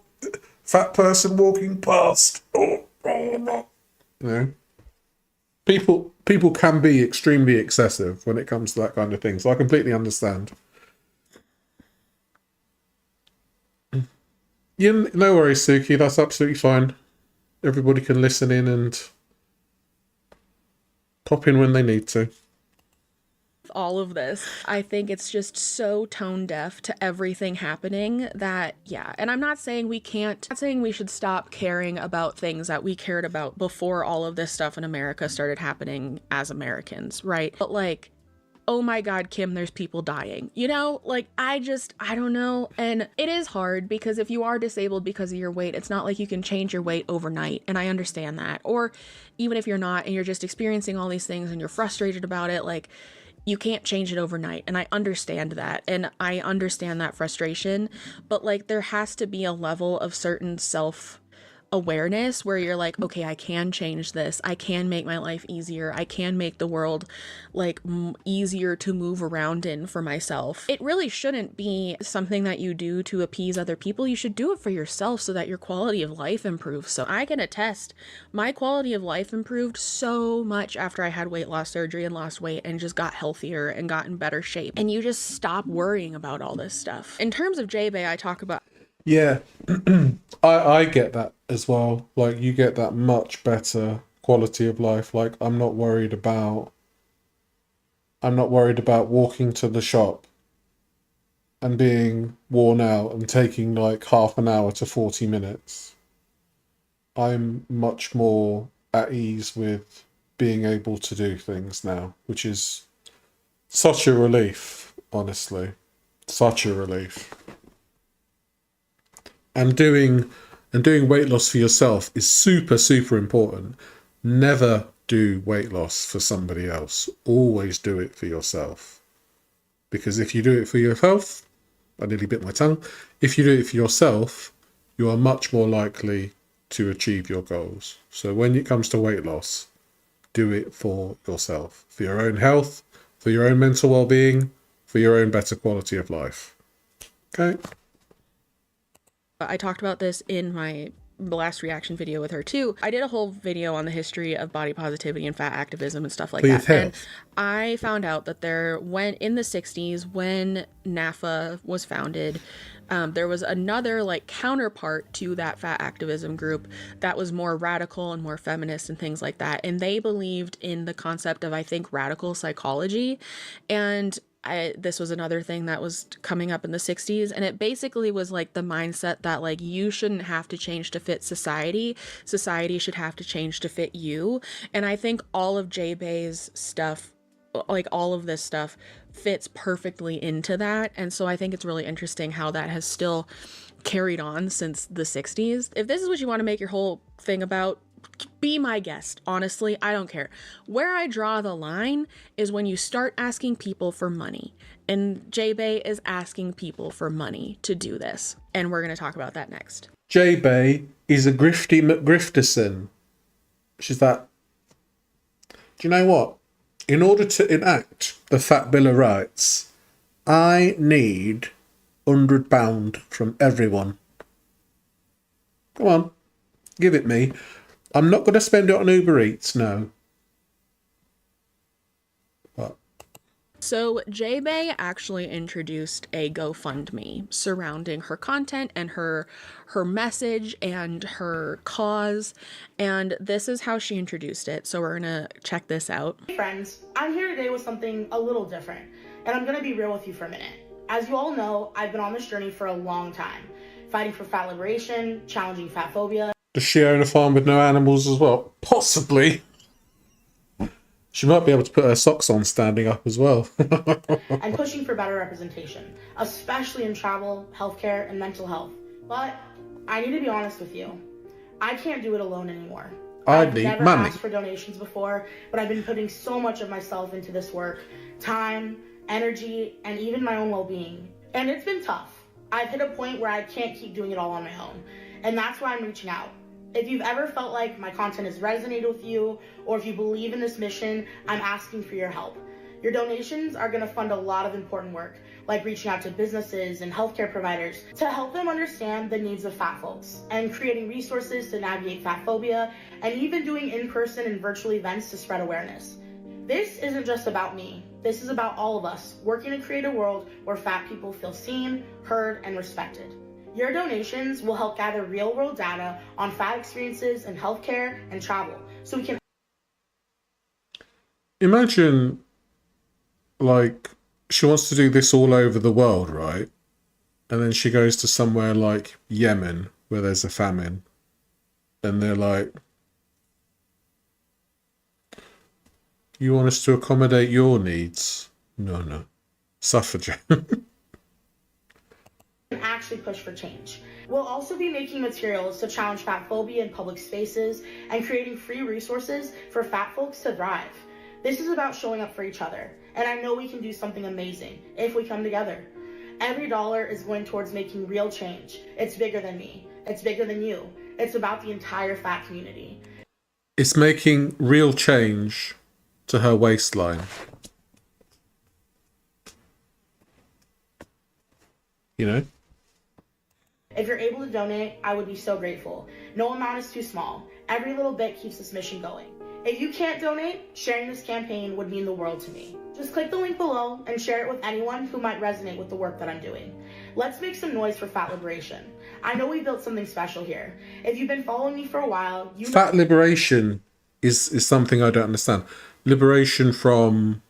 fat person walking past. Oh, oh. You know, people can be extremely excessive when it comes to that kind of thing. So I completely understand. Yeah, no worries, Suki. That's absolutely fine. Everybody can listen in and pop in when they need to. All of this, I think it's just so tone deaf to everything happening that, yeah. And I'm not saying we should stop caring about things that we cared about before all of this stuff in America started happening as Americans, right? But like, oh my God, Kim, there's people dying, you know? Like, I don't know. And it is hard because if you are disabled because of your weight, it's not like you can change your weight overnight. And I understand that. Or even if you're not and you're just experiencing all these things and you're frustrated about it, like, you can't change it overnight. And I understand that. And I understand that frustration. But like, there has to be a level of certain self-awareness where you're like, okay, I can change this. I can make my life easier. I can make the world like easier to move around in for myself. It really shouldn't be something that you do to appease other people. You should do it for yourself so that your quality of life improves. So I can attest, my quality of life improved so much after I had weight loss surgery and lost weight and just got healthier and got in better shape. And you just stop worrying about all this stuff. In terms of JaeBae, I talk about. Yeah, I get that as well. Like, you get that much better quality of life. Like, I'm not worried about walking to the shop and being worn out and taking like half an hour to 40 minutes. I'm much more at ease with being able to do things now, which is such a relief, honestly. Such a relief. And doing weight loss for yourself is super, super important. Never do weight loss for somebody else. Always do it for yourself. Because if you do it for your health, I nearly bit my tongue. If you do it for yourself, you are much more likely to achieve your goals. So when it comes to weight loss, do it for yourself. For your own health, for your own mental well-being, for your own better quality of life. Okay? I talked about this in my last reaction video with her too. I did a whole video on the history of body positivity and fat activism and stuff like that. And I found out that in the 60s, when NAFA was founded, there was another like counterpart to that fat activism group that was more radical and more feminist and things like that. And they believed in the concept of, I think, radical psychology. And this was another thing that was coming up in the 60s, and it basically was like the mindset that like you shouldn't have to change to fit society should have to change to fit you. And I think all of JaeBae's stuff, like all of this stuff, fits perfectly into that. And so I think it's really interesting how that has still carried on since the 60s. If this is what you want to make your whole thing about, be my guest. Honestly, I don't care. Where I draw the line is when you start asking people for money. And JaeBae is asking people for money to do this. And we're going to talk about that next. JaeBae is a grifty McGrifterson. She's that. Do you know what? In order to enact the Fat Bill of Rights, I need £100 from everyone. Come on, give it me. I'm not going to spend it on Uber Eats, no. What? So JaeBae actually introduced a GoFundMe surrounding her content and her message and her cause, and this is how she introduced it. So we're gonna check this out. Hey friends, I'm here today with something a little different, and I'm gonna be real with you for a minute. As you all know, I've been on this journey for a long time, fighting for fat liberation, challenging fat phobia. Does she own a farm with no animals as well? Possibly. She might be able to put her socks on standing up as well. And pushing for better representation, especially in travel, healthcare, and mental health. But I need to be honest with you. I can't do it alone anymore. I've never asked for donations before, but I've been putting so much of myself into this work. Time, energy, and even my own well-being. And it's been tough. I've hit a point where I can't keep doing it all on my own. And that's why I'm reaching out. If you've ever felt like my content has resonated with you, or if you believe in this mission, I'm asking for your help. Your donations are going to fund a lot of important work, like reaching out to businesses and healthcare providers to help them understand the needs of fat folks, and creating resources to navigate fat phobia, and even doing in-person and virtual events to spread awareness. This isn't just about me. This is about all of us working to create a world where fat people feel seen, heard, and respected. Your donations will help gather real-world data on fat experiences in healthcare and travel, so we can... Imagine, like, she wants to do this all over the world, right? And then she goes to somewhere like Yemen, where there's a famine. And they're like, you want us to accommodate your needs? No. Suffragette. actually push for change. We'll also be making materials to challenge fat phobia in public spaces and creating free resources for fat folks to thrive. This is about showing up for each other, and I know we can do something amazing if we come together. Every dollar is going towards making real change. It's bigger than me. It's bigger than you. It's about the entire fat community. It's making real change to her waistline. You know? If you're able to donate, I would be so grateful. No amount is too small. Every little bit keeps this mission going. If you can't donate, sharing this campaign would mean the world to me. Just click the link below and share it with anyone who might resonate with the work that I'm doing. Let's make some noise for fat liberation. I know we built something special here. If you've been following me for a while, you know... Fat liberation is something I don't understand. Liberation from...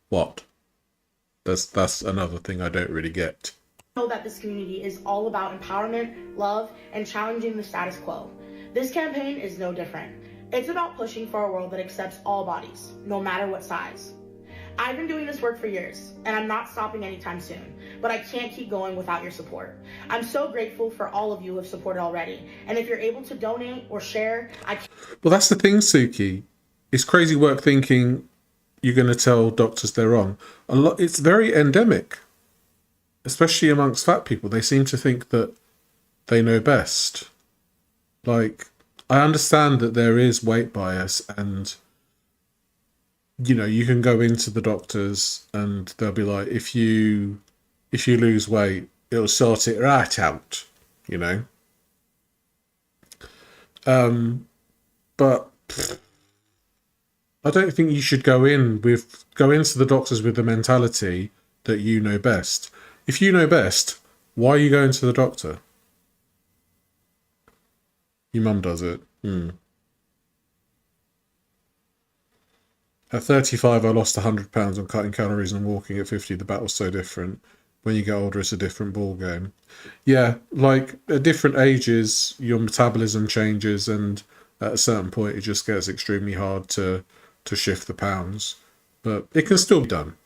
what? That's another thing I don't really get. Know that this community is all about empowerment, love, and challenging the status quo. This campaign is no different. It's about pushing for a world that accepts all bodies, no matter what size. I've been doing this work for years, and I'm not stopping anytime soon, but I can't keep going without your support. I'm so grateful for all of you who have supported already, and if you're able to donate or share, Well, that's the thing, Suki. It's crazy work thinking you're going to tell doctors they're wrong. It's very endemic, especially amongst fat people. They seem to think that they know best. Like, I understand that there is weight bias, and you know, you can go into the doctors and they'll be like, if you lose weight, it'll sort it right out, you know. But I don't think you should go into the doctors with the mentality that you know best. If you know best, why are you going to the doctor? Your mum does it. At 35, I lost 100 pounds on cutting calories and walking. At 50, the battle's so different. When you get older, it's a different ball game. Yeah, like at different ages, your metabolism changes, and at a certain point, it just gets extremely hard to shift the pounds. But it can still be done.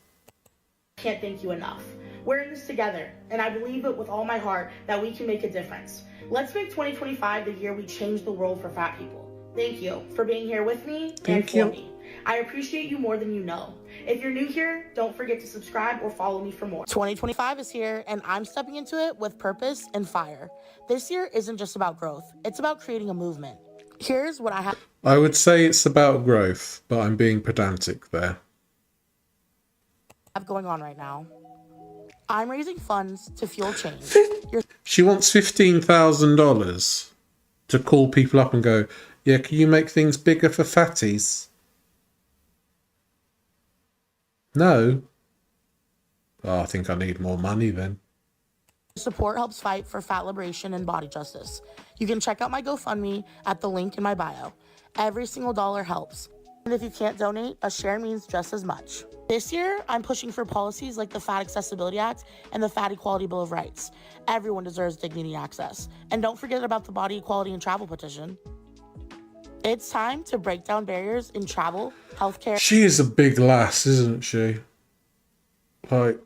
Can't thank you enough. We're in this together, and I believe it with all my heart that we can make a difference. Let's make 2025 the year we change the world for fat people. Thank you for being here with me and for me. I appreciate you more than you know. If you're new here, don't forget to subscribe or follow me for more. 2025 is here, and I'm stepping into it with purpose and fire. This year isn't just about growth. It's about creating a movement. Here's what I I would say it's about growth, but I'm being pedantic there. have going on right now. I'm raising funds to fuel change. She wants $15,000 to call people up and go, yeah, can you make things bigger for fatties? No. Oh, I think I need more money then. Support helps fight for fat liberation and body justice. You can check out my GoFundMe at the link in my bio. Every single dollar helps. And if you can't donate, a share means just as much. This year, I'm pushing for policies like the Fat Accessibility Act and the Fat Equality Bill of Rights. Everyone deserves dignity and access. And don't forget about the Body Equality and Travel petition. It's time to break down barriers in travel, healthcare. She is a big lass, isn't she? Like,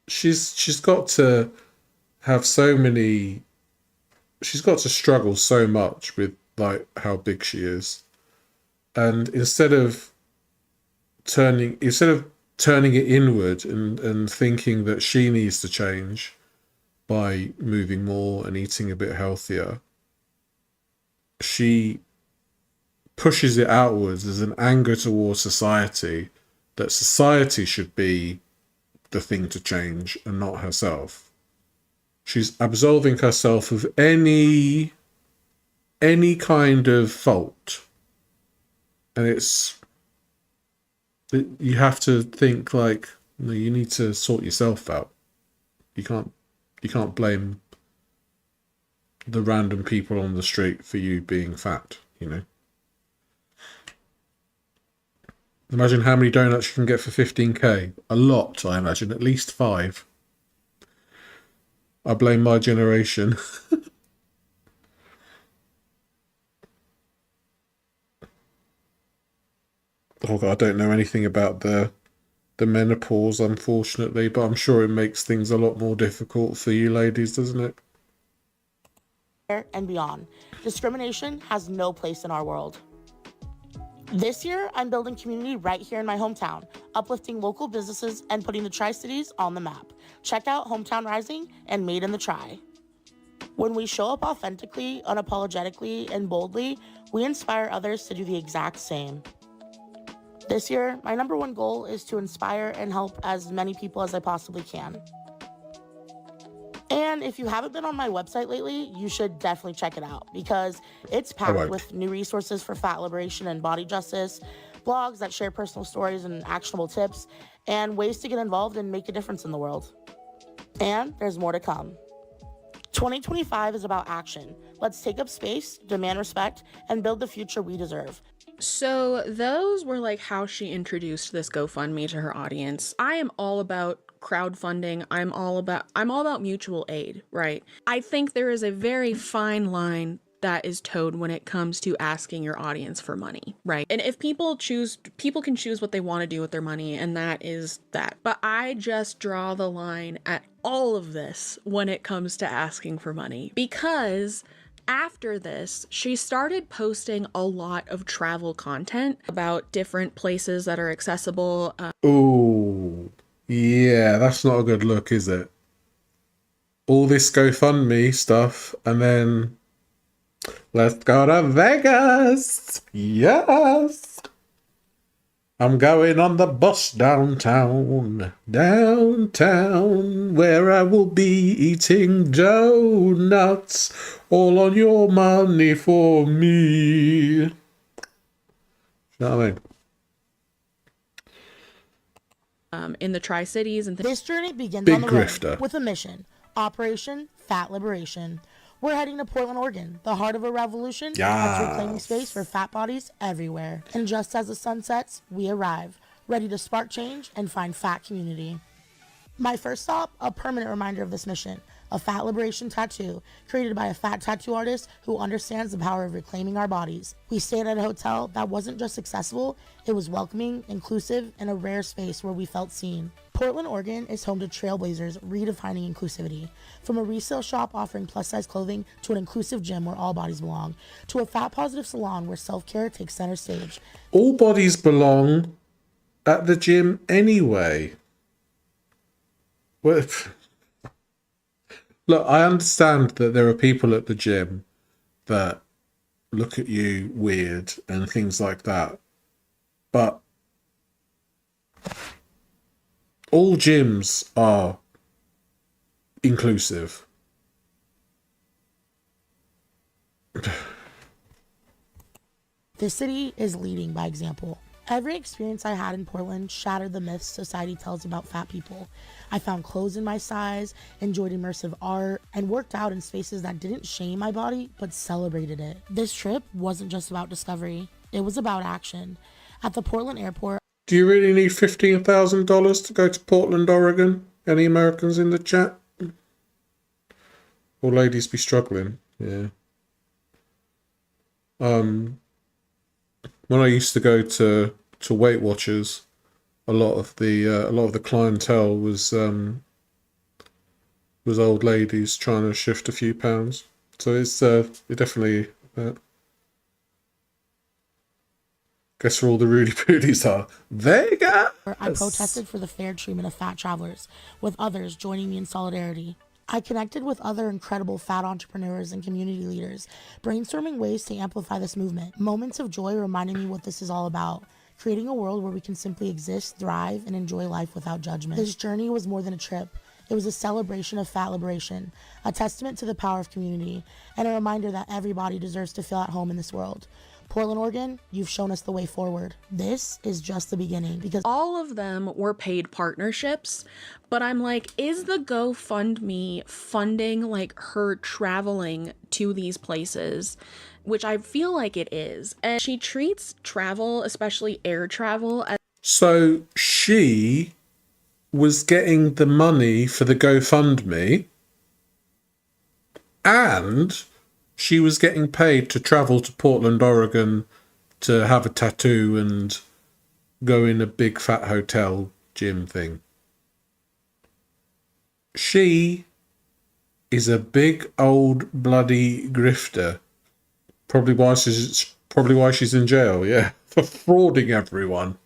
she's got to have so many. She's got to struggle so much with like how big she is, and instead of turning it inward and thinking that she needs to change by moving more and eating a bit healthier, she pushes it outwards as an anger towards society, that society should be the thing to change and not herself. She's absolving herself of any kind of fault. And you have to think like, no, you need to sort yourself out. You can't blame the random people on the street for you being fat, you know. Imagine how many donuts you can get for 15k. A lot, I imagine. At least 5. I blame my generation. Oh God, I don't know anything about the menopause, unfortunately, but I'm sure it makes things a lot more difficult for you ladies, doesn't it? And beyond. Discrimination has no place in our world. This year, I'm building community right here in my hometown, uplifting local businesses and putting the Tri-Cities on the map. Check out Hometown Rising and Made in the Tri. When we show up authentically, unapologetically, and boldly, we inspire others to do the exact same. This year, my number one goal is to inspire and help as many people as I possibly can. And if you haven't been on my website lately, you should definitely check it out because it's packed with new resources for fat liberation and body justice, blogs that share personal stories and actionable tips, and ways to get involved and make a difference in the world. And there's more to come. 2025 is about action. Let's take up space, demand respect, and build the future we deserve. So those were like how she introduced this GoFundMe to her audience. I am all about crowdfunding. I'm all about mutual aid, right? I think there is a very fine line that is towed when it comes to asking your audience for money, right? And if people can choose what they want to do with their money, and that is that. But I just draw the line at all of this when it comes to asking for money, because after this, she started posting a lot of travel content about different places that are accessible. Ooh, yeah, that's not a good look, is it? All this GoFundMe stuff, and then let's go to Vegas. Yes. I'm going on the bus downtown, where I will be eating donuts, all on your money for me. You know what I mean? In the Tri-Cities and This journey begins Big on the grifter. road with a mission, Operation Fat Liberation. We're heading to Portland, Oregon, the heart of a revolution that's reclaiming space for fat bodies everywhere. And just as the sun sets, we arrive, ready to spark change and find fat community. My first stop, a permanent reminder of this mission, a fat liberation tattoo created by a fat tattoo artist who understands the power of reclaiming our bodies. We stayed at a hotel that wasn't just accessible, it was welcoming, inclusive, and a rare space where we felt seen. Portland, Oregon is home to trailblazers redefining inclusivity. From a resale shop offering plus-size clothing to an inclusive gym where all bodies belong, to a fat-positive salon where self-care takes center stage. All bodies belong at the gym anyway. Well, Look, I understand that there are people at the gym that look at you weird and things like that, but all gyms are inclusive. This city is leading by example. Every experience I had in Portland shattered the myths society tells about fat people. I found clothes in my size, enjoyed immersive art, and worked out in spaces that didn't shame my body, but celebrated it. This trip wasn't just about discovery, it was about action. At the Portland airport, Do you really need $15,000 to go to Portland, Oregon? Any Americans in the chat? Will ladies be struggling? Yeah. When I used to go to Weight Watchers, a lot of the clientele was old ladies trying to shift a few pounds. So it's it definitely. Guess where all the Rudy Pooties are? Vegas! I protested for the fair treatment of fat travelers, with others joining me in solidarity. I connected with other incredible fat entrepreneurs and community leaders, brainstorming ways to amplify this movement. Moments of joy reminding me what this is all about, creating a world where we can simply exist, thrive, and enjoy life without judgment. This journey was more than a trip. It was a celebration of fat liberation, a testament to the power of community, and a reminder that everybody deserves to feel at home in this world. Portland, Oregon, you've shown us the way forward. This is just the beginning, because all of them were paid partnerships, but I'm like, is the GoFundMe funding like her traveling to these places? Which I feel like it is. And she treats travel, especially air travel, as So she was getting the money for the GoFundMe, and she was getting paid to travel to Portland, Oregon to have a tattoo and go in a big fat hotel gym thing. She is a big old bloody grifter. Probably why she's in jail, yeah. For frauding everyone.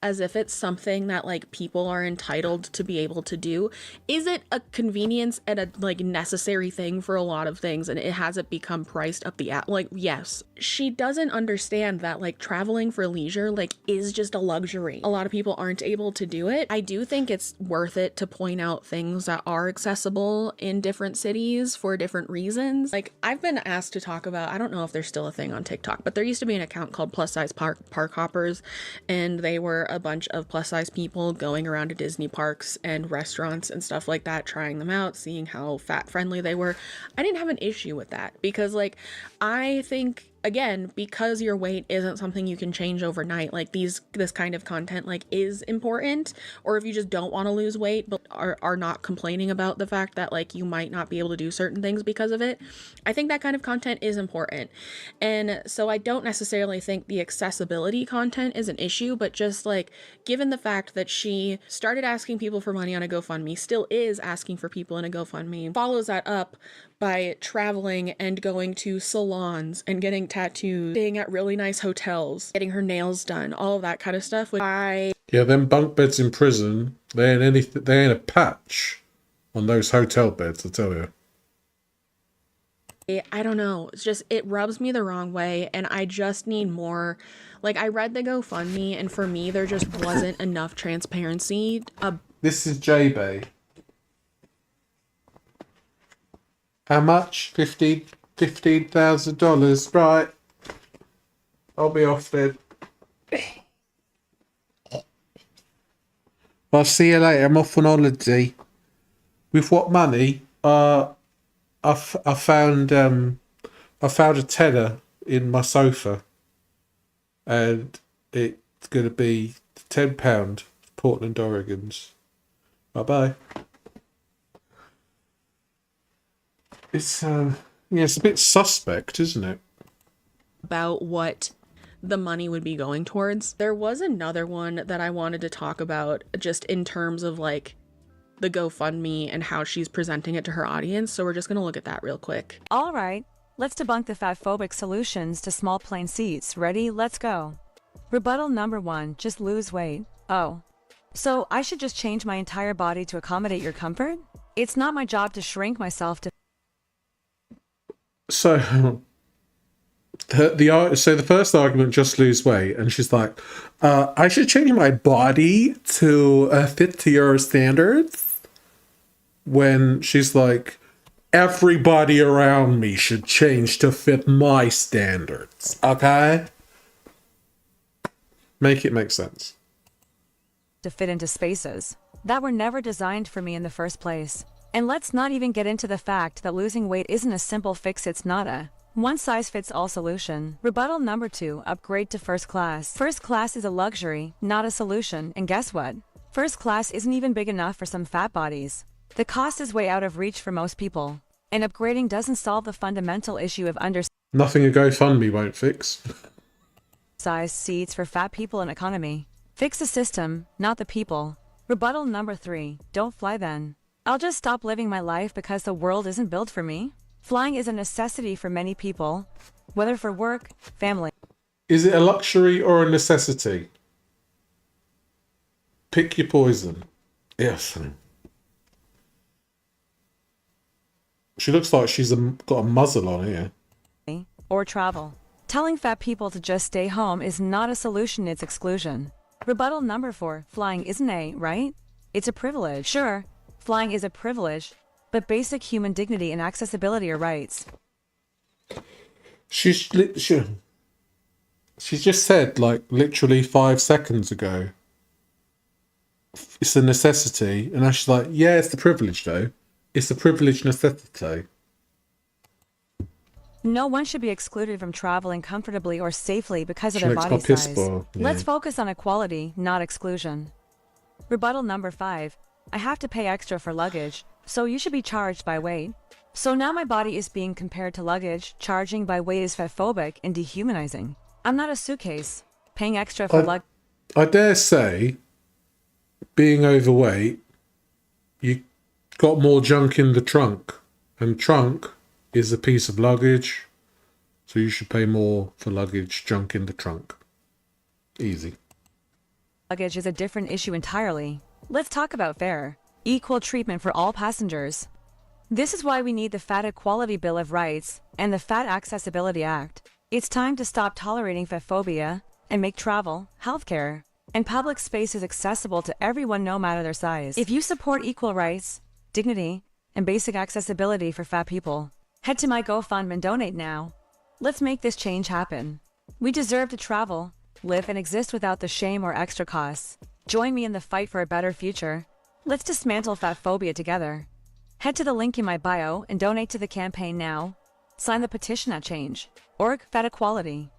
as if it's something that like people are entitled to be able to do. Is it a convenience and a like necessary thing for a lot of things, and it hasn't become priced up the like, yes. She doesn't understand that like traveling for leisure like is just a luxury. A lot of people aren't able to do it. I do think it's worth it to point out things that are accessible in different cities for different reasons. Like I've been asked to talk about, I don't know if there's still a thing on TikTok, but there used to be an account called Plus Size Park Hoppers, and they were a bunch of plus size people going around to Disney parks and restaurants and stuff like that, trying them out, seeing how fat friendly they were. I didn't have an issue with that because like I think, again, because your weight isn't something you can change overnight, like this kind of content like is important. Or if you just don't want to lose weight but are not complaining about the fact that like you might not be able to do certain things because of it, I think that kind of content is important. And so I don't necessarily think the accessibility content is an issue, but just like given the fact that she started asking people for money on a GoFundMe, still is asking for people in a GoFundMe, follows that up by traveling and going to salons and getting tattoos, staying at really nice hotels, getting her nails done, all of that kind of stuff. Which Yeah, them bunk beds in prison, they ain't a patch on those hotel beds, I tell you. I don't know. It's just, it rubs me the wrong way, and I just need more. Like, I read the GoFundMe, and for me, there just wasn't enough transparency. This is JaeBae. How much? $15,000. Right. I'll be off then. I'll see you later. I'm off on holiday. With what money? I found a tenner in my sofa, and it's gonna be £10. Portland, Oregon's. Bye. It's it's a bit suspect, isn't it? About what the money would be going towards. There was another one that I wanted to talk about just in terms of like the GoFundMe and how she's presenting it to her audience. So we're just gonna look at that real quick. All right, let's debunk the fatphobic solutions to small plain seats. Ready? Let's go. Rebuttal number 1, just lose weight. Oh, so I should just change my entire body to accommodate your comfort? It's not my job to shrink myself to So so the first argument, just lose weight, and she's like, I should change my body to fit to your standards. When she's like, everybody around me should change to fit my standards. Okay? Make it make sense. fit into spaces that were never designed for me in the first place. And let's not even get into the fact that losing weight isn't a simple fix, it's not a one-size-fits-all solution. Rebuttal number 2, upgrade to first class. First class is a luxury, not a solution, and guess what? First class isn't even big enough for some fat bodies. The cost is way out of reach for most people, and upgrading doesn't solve the fundamental issue of Nothing a GoFundMe won't fix. undersized seats for fat people in economy. Fix the system, not the people. Rebuttal number 3, don't fly then. I'll just stop living my life because the world isn't built for me. Flying is a necessity for many people, whether for work, family. Is it a luxury or a necessity? Pick your poison. Yes. She looks like she's got a muzzle on here. Or travel. Telling fat people to just stay home is not a solution, it's exclusion. Rebuttal number 4, flying isn't right? It's a privilege. Sure, flying is a privilege, but basic human dignity and accessibility are rights. She just said, like, literally 5 seconds ago, it's a necessity, and now she's like, yeah, it's the privilege though. It's a privilege necessity. No one should be excluded from traveling comfortably or safely because of She their makes body my piss size. boil, yeah. Let's focus on equality, not exclusion. Rebuttal number 5, I have to pay extra for luggage, so you should be charged by weight. So now my body is being compared to luggage. Charging by weight is fatphobic and dehumanizing. I'm not a suitcase. Paying extra for luggage. I dare say, being overweight, you got more junk in the trunk, and trunk is a piece of luggage, so you should pay more for luggage junk in the trunk. Easy. Luggage is a different issue entirely. Let's talk about fair, equal treatment for all passengers. This is why we need the Fat Equality Bill of Rights and the Fat Accessibility Act. It's time to stop tolerating fatphobia and make travel, healthcare, and public spaces accessible to everyone no matter their size. If you support equal rights, dignity, and basic accessibility for fat people, head to my GoFundMe and donate now. Let's make this change happen. We deserve to travel, live, and exist without the shame or extra costs. Join me in the fight for a better future. Let's dismantle fatphobia together. Head to the link in my bio and donate to the campaign now. Sign the petition at change.org Fat Equality.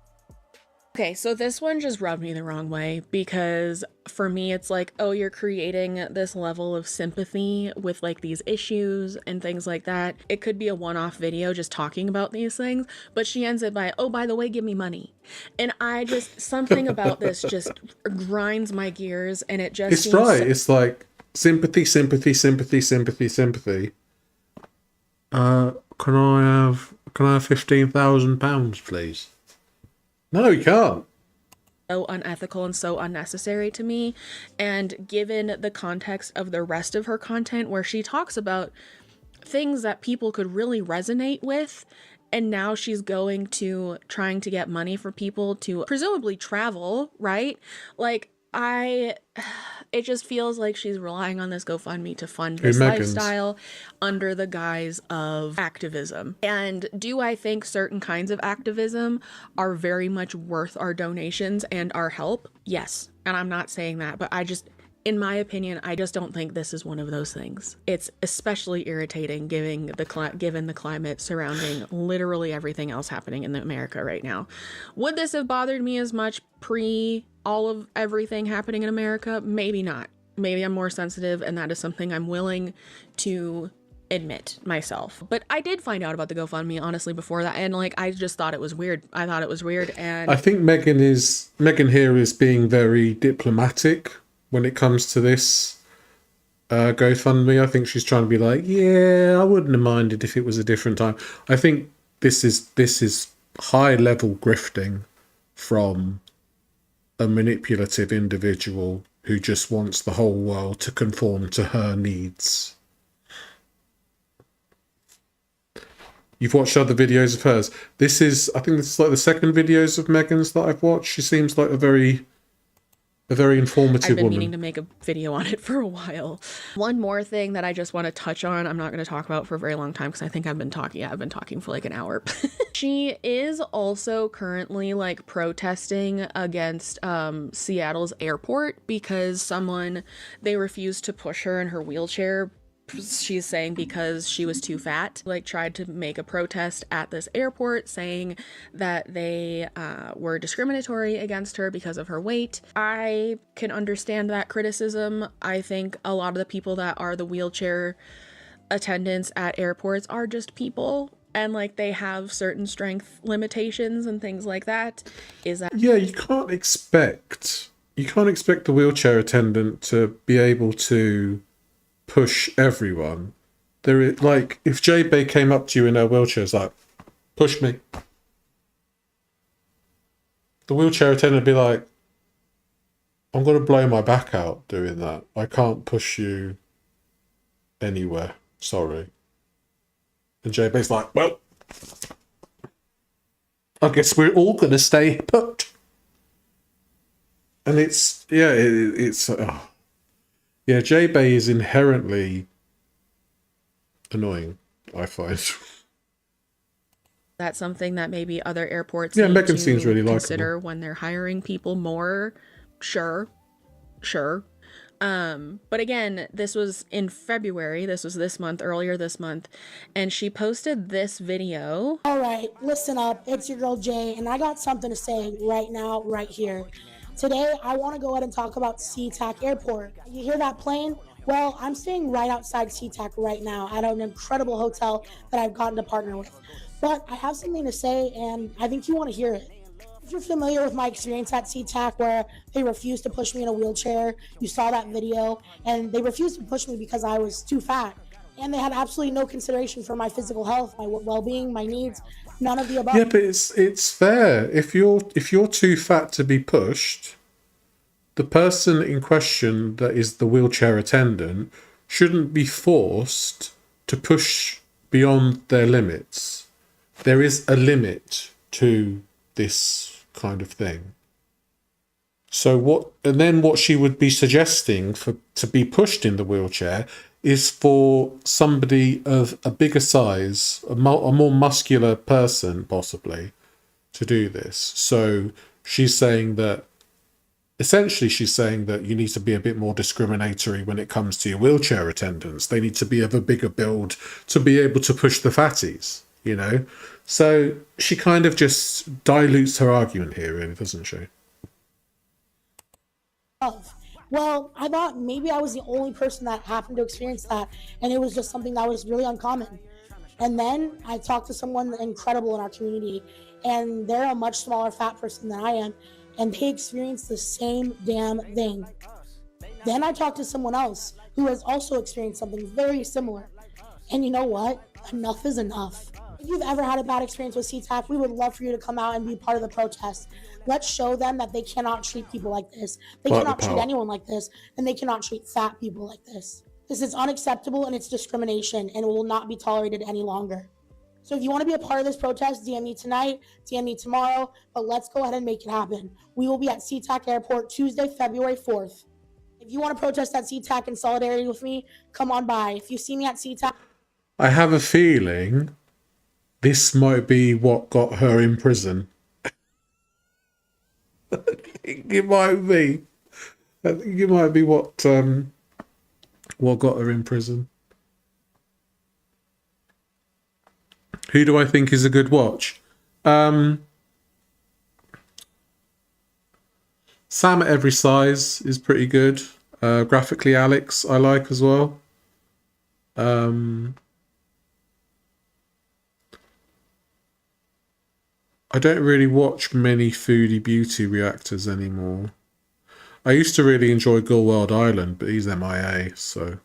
Okay, so this one just rubbed me the wrong way because for me it's like, oh, you're creating this level of sympathy with like these issues and things like that. It could be a one-off video just talking about these things, but she ends it by, oh, by the way, give me money. And I just, something about this just grinds my gears, and it just It's right. It's like sympathy, sympathy, sympathy, sympathy, sympathy. Can I have £15,000, please? No, you can't. So unethical and so unnecessary to me. And given the context of the rest of her content, where she talks about things that people could really resonate with, and now she's going to trying to get money for people to presumably travel, right? Like, it just feels like she's relying on this GoFundMe to fund this lifestyle under the guise of activism. And do I think certain kinds of activism are very much worth our donations and our help? Yes. And I'm not saying that, but in my opinion, I just don't think this is one of those things. It's especially irritating given the climate surrounding literally everything else happening in America right now. Would this have bothered me as much pre all of everything happening in America? Maybe not. Maybe I'm more sensitive, and that is something I'm willing to admit myself. But I did find out about the GoFundMe honestly before that, and like I just thought it was weird. I thought it was weird, and I think Megan here is being very diplomatic when it comes to this GoFundMe. I think she's trying to be like, yeah, I wouldn't have minded if it was a different time. I think this is high level grifting from a manipulative individual who just wants the whole world to conform to her needs. You've watched other videos of hers. I think this is like the second videos of Megan's that I've watched. She seems like a very informative I've been woman. meaning to make a video on it for a while. One more thing that I just want to touch on, I'm not going to talk about for a very long time because I think I've been talking for like an hour. She is also currently like protesting against Seattle's airport because they refused to push her in her wheelchair. She's saying because she was too fat, like tried to make a protest at this airport saying that they were discriminatory against her because of her weight. I can understand that criticism. I think a lot of the people that are the wheelchair attendants at airports are just people, and like they have certain strength limitations and things like that. Yeah, you can't expect the wheelchair attendant to be able to push everyone. There is, like, if JaeBae came up to you in her wheelchair, it's like, push me. The wheelchair attendant would be like, I'm going to blow my back out doing that. I can't push you anywhere. Sorry. And JaeBae's like, well, I guess we're all going to stay put. And it's, yeah, yeah, JaeBae is inherently annoying, I find. That's something that maybe other airports Yeah, need Megan to seems really consider likable when they're hiring people more. Sure. But again, this was in February. This was earlier this month. And she posted this video. All right, listen up. It's your girl Jay, and I got something to say right now, right here. Today, I want to go ahead and talk about SeaTac Airport. You hear that plane? Well, I'm staying right outside SeaTac right now at an incredible hotel that I've gotten to partner with. But I have something to say, and I think you want to hear it. If you're familiar with my experience at SeaTac where they refused to push me in a wheelchair, you saw that video, and they refused to push me because I was too fat. And they had absolutely no consideration for my physical health, my well-being, my needs, none of the above. Yeah, but it's fair. If you're too fat to be pushed, the person in question that is the wheelchair attendant shouldn't be forced to push beyond their limits. There is a limit to this kind of thing. So what she would be suggesting to be pushed in the wheelchair is for somebody of a bigger size, a more muscular person possibly, to do this. So essentially she's saying that you need to be a bit more discriminatory when it comes to your wheelchair attendants. They need to be of a bigger build to be able to push the fatties, you know? So she kind of just dilutes her argument here, really, doesn't she? Well, I thought maybe I was the only person that happened to experience that, and it was just something that was really uncommon. And then I talked to someone incredible in our community, and they're a much smaller fat person than I am, and they experienced the same damn thing. Then I talked to someone else who has also experienced something very similar. And you know what? Enough is enough. If you've ever had a bad experience with SeaTac, we would love for you to come out and be part of the protest. Let's show them that they cannot treat people like this. They cannot treat anyone like this, and they cannot treat fat people like this. This is unacceptable, and it's discrimination, and it will not be tolerated any longer. So if you want to be a part of this protest, DM me tonight, DM me tomorrow, but let's go ahead and make it happen. We will be at SeaTac Airport Tuesday, February 4th. If you want to protest at SeaTac in solidarity with me, come on by. If you see me at SeaTac... I have a feeling this might be what got her in prison. I think it might be. I think it might be what got her in prison. Who do I think is a good watch? Sam at Every Size is pretty good. Graphically Alex I like as well. I don't really watch many foodie beauty reactors anymore. I used to really enjoy Girl World Island, but he's MIA, so...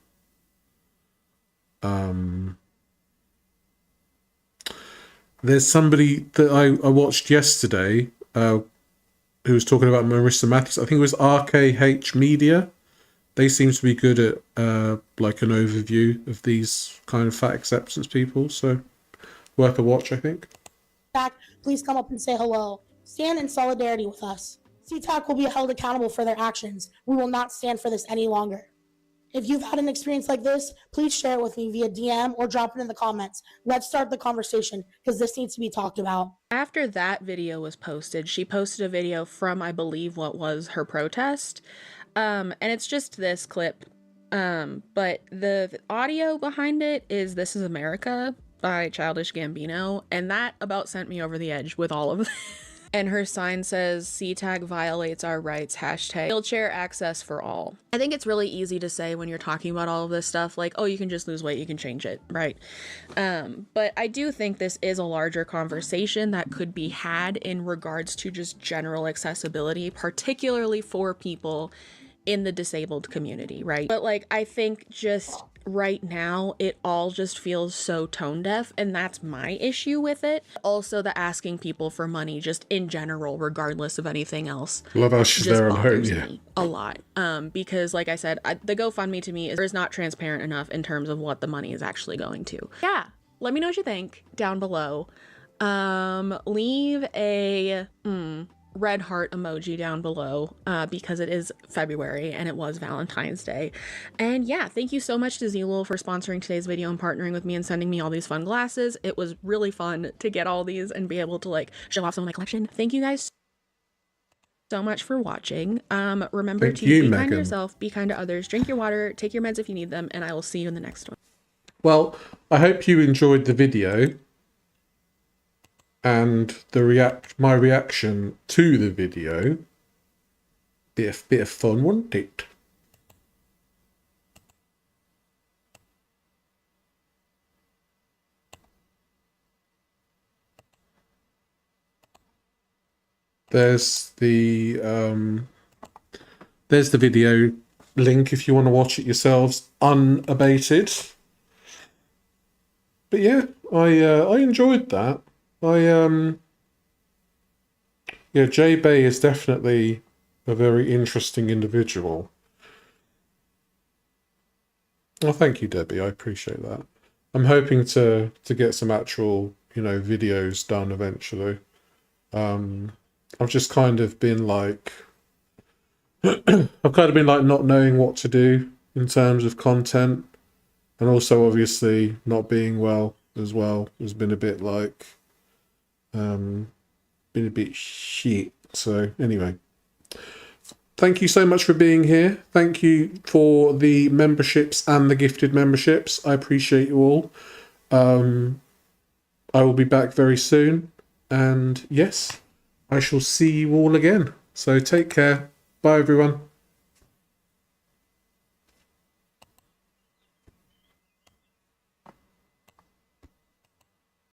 There's somebody that I watched yesterday who was talking about Marissa Matthews. I think it was RKH Media. They seem to be good at like an overview of these kind of fat acceptance people, so worth a watch, I think. Back, please come up and say hello. Stand in solidarity with us. CTAC will be held accountable for their actions. We will not stand for this any longer. If you've had an experience like this, please share it with me via DM or drop it in the comments. Let's start the conversation because this needs to be talked about. After that video was posted, she posted a video from, I believe, what was her protest. And it's just this clip. But the audio behind it is This Is America by Childish Gambino. And that about sent me over the edge with all of it. And her sign says, CTAG violates our rights, hashtag wheelchair access for all. I think it's really easy to say when you're talking about all of this stuff, like, oh, you can just lose weight, you can change it, right? But I do think this is a larger conversation that could be had in regards to just general accessibility, particularly for people in the disabled community, right? But like, I think just right now it all just feels so tone deaf, and that's my issue with it. Also, the asking people for money just in general, regardless of anything else, Love how she's just there on her, bothers yeah. me a lot. Because like I said, the GoFundMe to me is not transparent enough in terms of what the money is actually going to. Yeah, let me know what you think down below. Leave a red heart emoji down below because it is February and it was Valentine's Day. And yeah, thank you so much to Zilul for sponsoring today's video and partnering with me and sending me all these fun glasses. It was really fun to get all these and be able to like show off some of my collection. Thank you guys so much for watching. Remember to be kind to yourself, be kind to others, drink your water, take your meds if you need them, and I will see you in the next one. Well, I hope you enjoyed the video and my reaction to the video. Bit of fun, wasn't it? There's the video link if you want to watch it yourselves unabated. But yeah, I enjoyed that. Yeah, JaeBae is definitely a very interesting individual. Well, thank you, Debbie. I appreciate that. I'm hoping to get some actual, videos done eventually. I've just kind of been like, not knowing what to do in terms of content, and also obviously not being well as well has been a bit like, been a bit shit. So anyway, thank you so much for being here. Thank you for the memberships and the gifted memberships. I appreciate you all. I will be back very soon, and yes, I shall see you all again. So take care. Bye, everyone.